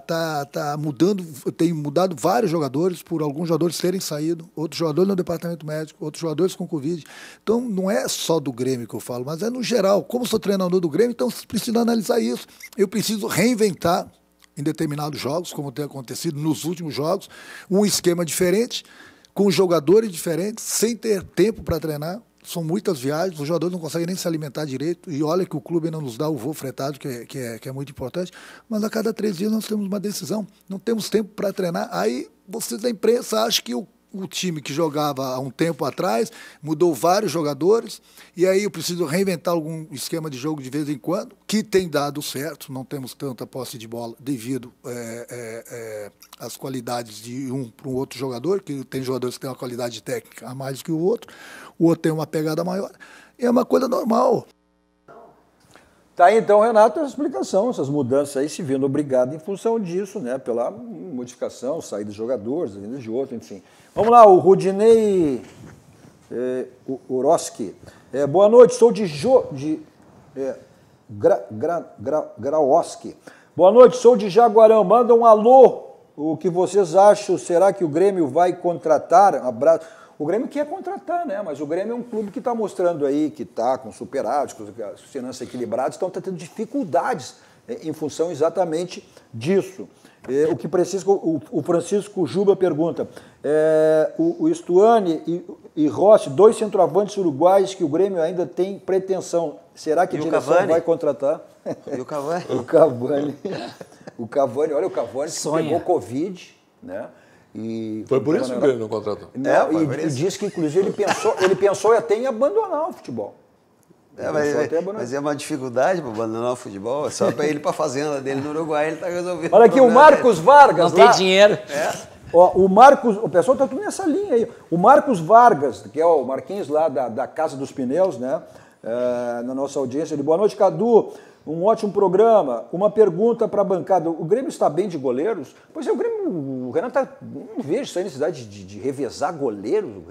mudando, tem mudado vários jogadores, por alguns jogadores terem saído, outros jogadores no departamento médico, outros jogadores com Covid. Então não é só do Grêmio que eu falo, mas é no geral. Como sou treinador do Grêmio, então preciso analisar isso. Eu preciso reinventar em determinados jogos, como tem acontecido nos últimos jogos, um esquema diferente, com jogadores diferentes, sem ter tempo para treinar. São muitas viagens, os jogadores não conseguem nem se alimentar direito, e olha que o clube ainda nos dá o voo fretado, que é muito importante, mas a cada 3 dias nós temos uma decisão, não temos tempo para treinar. Aí vocês da imprensa acham que o time que jogava há um tempo atrás mudou vários jogadores, e aí eu preciso reinventar algum esquema de jogo de vez em quando, que tem dado certo, não temos tanta posse de bola devido às qualidades de um para o outro jogador, que tem jogadores que têm uma qualidade técnica a mais que o outro tem uma pegada maior, e é uma coisa normal. Tá aí então, Renato, a explicação, essas mudanças aí se vendo obrigado em função disso, né? Pela modificação, saída de jogadores, vinda de outro, enfim. Vamos lá, o Rudinei Uroski. Boa noite, sou Graoski. Boa noite, sou de Jaguarão. Manda um alô. O que vocês acham? Será que o Grêmio vai contratar? Abraço. O Grêmio quer contratar, né? Mas o Grêmio é um clube que está mostrando aí que está com superávit, com as finanças equilibradas, então está tendo dificuldades em função exatamente disso. O que o Francisco Juba pergunta, o Stuani e Rossi, 2 centroavantes uruguaios que o Grêmio ainda tem pretensão. Será que a direção vai contratar? E o Cavani? O Cavani, olha, o Cavani pegou Covid, né? E foi por isso que o Grêmio não contratou. E disse que, inclusive, ele pensou até em abandonar o futebol. Mas é uma dificuldade para abandonar o futebol, só para ele ir para a fazenda dele no Uruguai, ele está resolvendo. Olha aqui, o Marcos Vargas. Não tem dinheiro. Ó, o pessoal está tudo nessa linha aí. O Marcos Vargas, que é o Marquinhos lá da Casa dos Pneus, né? Na nossa audiência, ele, boa noite, Cadu. Um ótimo programa. Uma pergunta para a bancada. O Grêmio está bem de goleiros? Pois é, o Renato não vejo essa necessidade de revezar goleiro.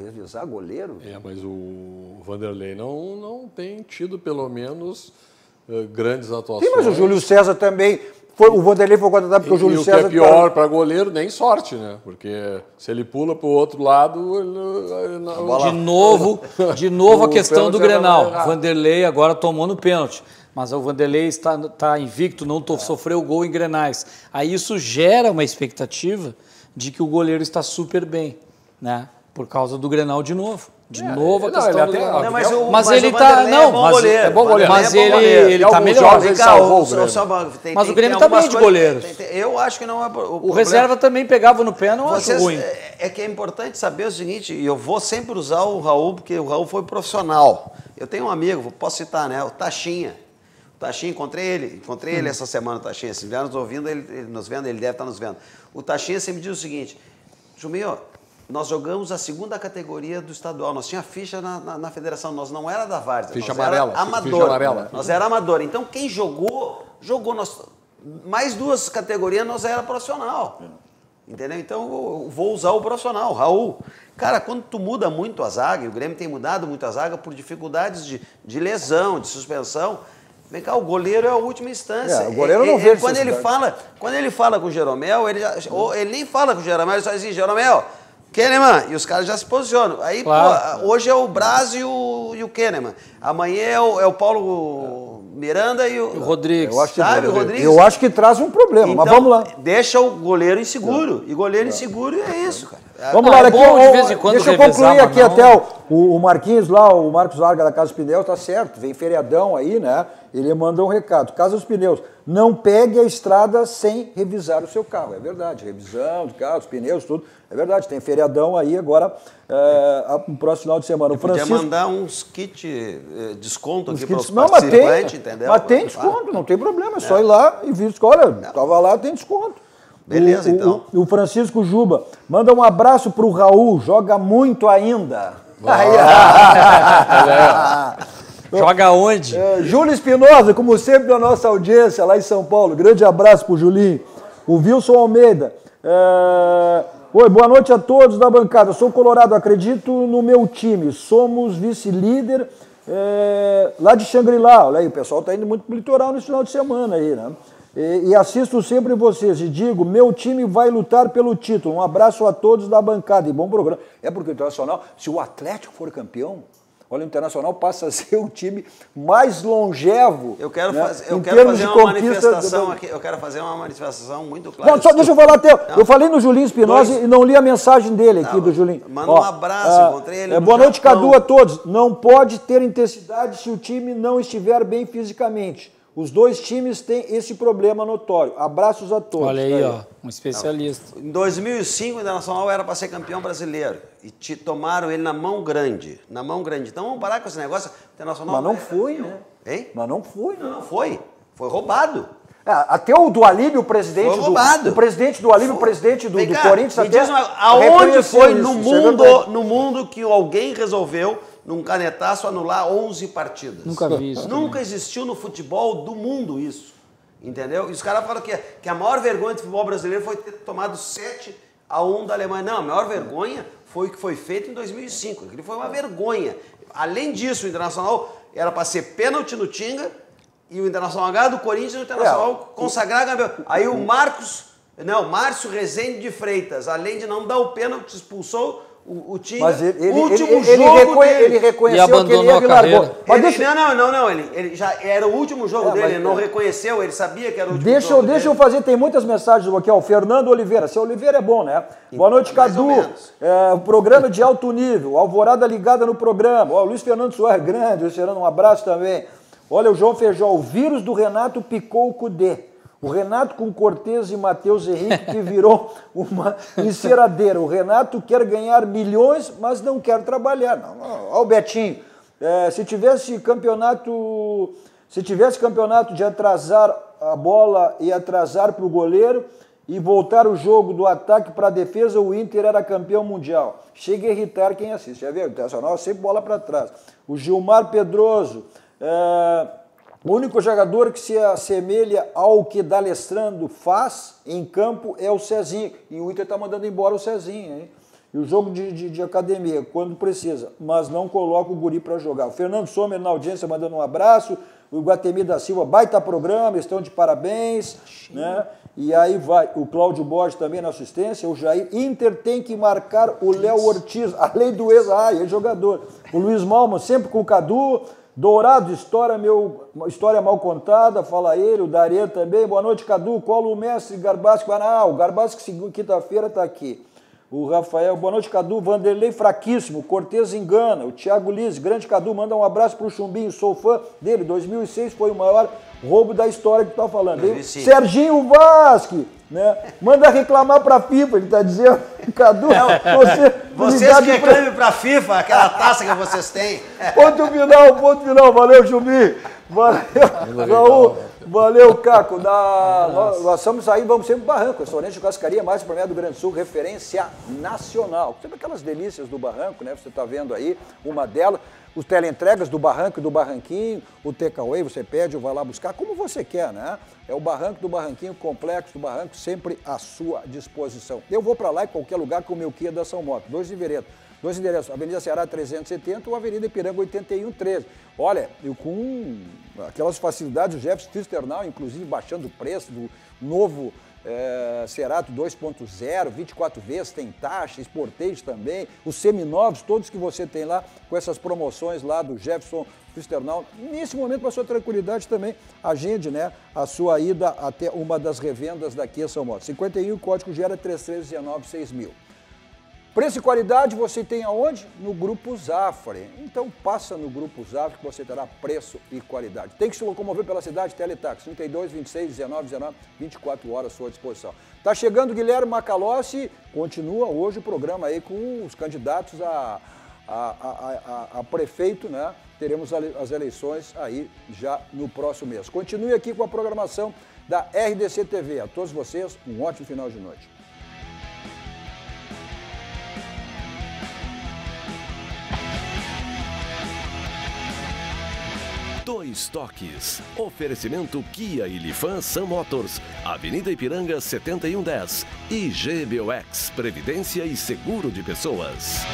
Mas o Vanderlei não tem tido, pelo menos, grandes atuações. Sim, mas o Júlio César também. O Vanderlei foi contratado porque o Júlio César... E o que é pior para goleiro, nem sorte, né? Porque se ele pula para o outro lado... De novo a questão do Grenal. Vanderlei agora tomou no pênalti. Mas o Vanderlei está invicto, não sofreu gol em Grenais. Aí isso gera uma expectativa de que o goleiro está super bem, né? Por causa do Grenal de novo. De novo a questão do Grenal. Mas ele está... É bom goleiro. Mas ele está melhor. Mas o Grêmio está bem de goleiros. Eu acho que não é... O reserva também pegava no pé, não acho ruim. É que é importante saber o seguinte, e eu vou sempre usar o Raul, porque o Raul foi profissional. Eu tenho um amigo, posso citar, né? O Taxinha. O Taxinha, encontrei ele essa semana, o Taxinha. Se estiver nos ouvindo, ele nos vendo, ele deve estar nos vendo. O Taxinha sempre diz o seguinte, Juminho, nós jogamos a 2ª categoria do estadual, nós tinha ficha na federação, nós não era da Várzea, ficha nós amarela, era amador. Ficha amarela. Nós era amador. Então quem jogou, nós, mais 2 categorias nós era profissional. Entendeu? Então eu vou usar o profissional, o Raul. Cara, quando tu muda muito a zaga, e o Grêmio tem mudado muito a zaga por dificuldades de lesão, de suspensão. Vem cá, o goleiro é a última instância. O goleiro não vê quando ele fala com o Jeromel, ele nem fala com o Jeromel, ele só diz assim, Jeromel, Kahneman, e os caras já se posicionam. Aí, claro, hoje é o Braz e o Kahneman. Amanhã é o Paulo Miranda e o Rodrigues. Eu acho que traz um problema, então, mas vamos lá. Deixa o goleiro inseguro. E goleiro inseguro é isso, cara. Vamos lá, aqui, de vez em quando deixa eu concluir aqui até o Marquinhos lá, o Marcos Vargas da Casa dos Pneus, tá certo, vem feriadão aí, né? Ele mandou um recado, Casa dos Pneus, não pegue a estrada sem revisar o seu carro, é verdade, revisão de carro, os pneus, tudo, é verdade, tem feriadão aí agora, no próximo final de semana. O Francisco podia mandar uns kits desconto aqui para os participantes, entendeu? Mas tem desconto, não tem problema, é só ir lá e vir, olha, estava lá, tem desconto. Beleza, então. O Francisco Juba, manda um abraço pro Raul, joga muito ainda. Joga onde? Júlio Espinosa, como sempre, da nossa audiência lá em São Paulo. Grande abraço pro Julinho. O Wilson Almeida. Oi, boa noite a todos da bancada. Sou colorado, acredito no meu time. Somos vice-líder lá de Xangri-Lá. Olha aí, o pessoal tá indo muito pro litoral nesse final de semana aí, né? E assisto sempre vocês e digo, meu time vai lutar pelo título. Um abraço a todos da bancada e bom programa. É porque o Internacional, se o Atlético for campeão, olha, o Internacional passa a ser o time mais longevo. Eu quero fazer uma manifestação aqui. Eu quero fazer uma manifestação muito clara. Não, só deixa eu falar até. Eu falei no Julinho Espinosa e não li a mensagem dele aqui do Julinho. Manda um abraço, encontrei ele. Boa noite, Cadu, a todos. Não pode ter intensidade se o time não estiver bem fisicamente. Os dois times têm esse problema notório. Abraços a todos. Olha aí, ó, um especialista. Em 2005, o Internacional era para ser campeão brasileiro. E tomaram ele na mão grande. Na mão grande. Então vamos parar com esse negócio. Internacional mas não foi, né? Hein? Mas não foi, né? Não foi. Foi roubado. Até o do Alíbio, o presidente foi roubado. O presidente do Alíbio, o presidente do Corinthians, até diz aonde foi no mundo que alguém resolveu num canetaço, anular 11 partidas. Nunca vi isso. Nunca existiu no futebol do mundo isso. Entendeu? E os caras falam que a maior vergonha do futebol brasileiro foi ter tomado 7-1 da Alemanha. Não, a maior vergonha foi o que foi feito em 2005. Aquilo foi uma vergonha. Além disso, o Internacional era para ser pênalti no Tinga e o Internacional ganhar do Corinthians e o Internacional consagrar campeão. Aí o Márcio Rezende de Freitas, além de não dar o pênalti, expulsou o Tinga. Mas ele reconheceu que ele largou. Ele já era o último jogo dele, ele não reconheceu, ele sabia que era o último jogo dele. Deixa eu fazer, tem muitas mensagens aqui, ó, o Fernando Oliveira. Seu Oliveira é bom, né? Boa noite, Cadu. O programa de alto nível, Alvorada ligada no programa. Ó, o Luiz Fernando Soares Grande, Luiz Fernando, um abraço também. Olha, o João Feijó, o vírus do Renato picou o Cudê. O Renato com Cortez e Matheus Henrique que virou uma enceradeira. O Renato quer ganhar milhões, mas não quer trabalhar. Olha o Betinho. Se tivesse campeonato de atrasar a bola e atrasar para o goleiro e voltar o jogo do ataque para a defesa, o Inter era campeão mundial. Chega a irritar quem assiste. É verdade, o Internacional sempre bola para trás. O Gilmar Pedroso... O único jogador que se assemelha ao que D'Alessandro faz em campo é o Cezinho. E o Inter está mandando embora o Cezinho, hein? E o jogo de academia, quando precisa, mas não coloca o guri para jogar. O Fernando Sommer na audiência mandando um abraço. O Guatemi da Silva, baita programa, estão de parabéns. Né? E aí vai o Cláudio Borges também na assistência. O Jair. Inter tem que marcar o Léo Ortiz, além do ex-jogador. O Luiz Malman sempre com o Cadu. Dourado, história mal contada, fala ele, o Daria também. Boa noite, Cadu. Cola o mestre Garbasco. O Garbasco, quinta-feira, está aqui. O Rafael, boa noite, Cadu. Vanderlei, fraquíssimo. Cortez engana. O Thiago Lise, grande Cadu, manda um abraço para o Chumbinho. Sou fã dele. 2006 foi o maior roubo da história que tu está falando. Serginho Vasque, né? Manda reclamar para a FIFA, ele está dizendo. Cadu, vocês que reclamem para a FIFA, aquela taça que vocês têm. Ponto final. Valeu, Chumbinho. Valeu, Raul. Valeu, Caco. Nós estamos aí, vamos sempre pro Barranco. Restaurante de Cascaria, mais para do Rio Grande do Sul, referência nacional. Sempre aquelas delícias do Barranco, né? Você está vendo aí uma delas. Os teleentregas do Barranco e do Barranquinho, o takeaway, você pede ou vai lá buscar, como você quer, né? É o Barranco do Barranquinho, complexo do Barranco, sempre à sua disposição. Eu vou para lá em qualquer lugar com o meu Kia da São Moto, dois endereços, Avenida Ceará 370 ou Avenida Ipiranga 8113. Olha, eu com aquelas facilidades, o Jefferson Fisternal, inclusive baixando o preço do novo Cerato 2.0, 24 vezes, tem taxa, Sportage também, os seminovos, todos que você tem lá, com essas promoções lá do Jefferson Fisternal. Nesse momento, para sua tranquilidade também, agende, né, a sua ida até uma das revendas da Kia São Moto. 51, o código gera 3319-6000. Preço e qualidade você tem aonde? No Grupo Zafre. Então passa no Grupo Zafre que você terá preço e qualidade. Tem que se locomover pela cidade, Teletax, 32, 26, 19, 24 horas à sua disposição. Tá chegando o Guilherme Macalossi, continua hoje o programa aí com os candidatos a prefeito, né? Teremos as eleições aí já no próximo mês. Continue aqui com a programação da RDC TV. A todos vocês, um ótimo final de noite. Dois Toques. Oferecimento Kia e Lifan Sam Motors. Avenida Ipiranga 7110. E GBOX. Previdência e Seguro de Pessoas.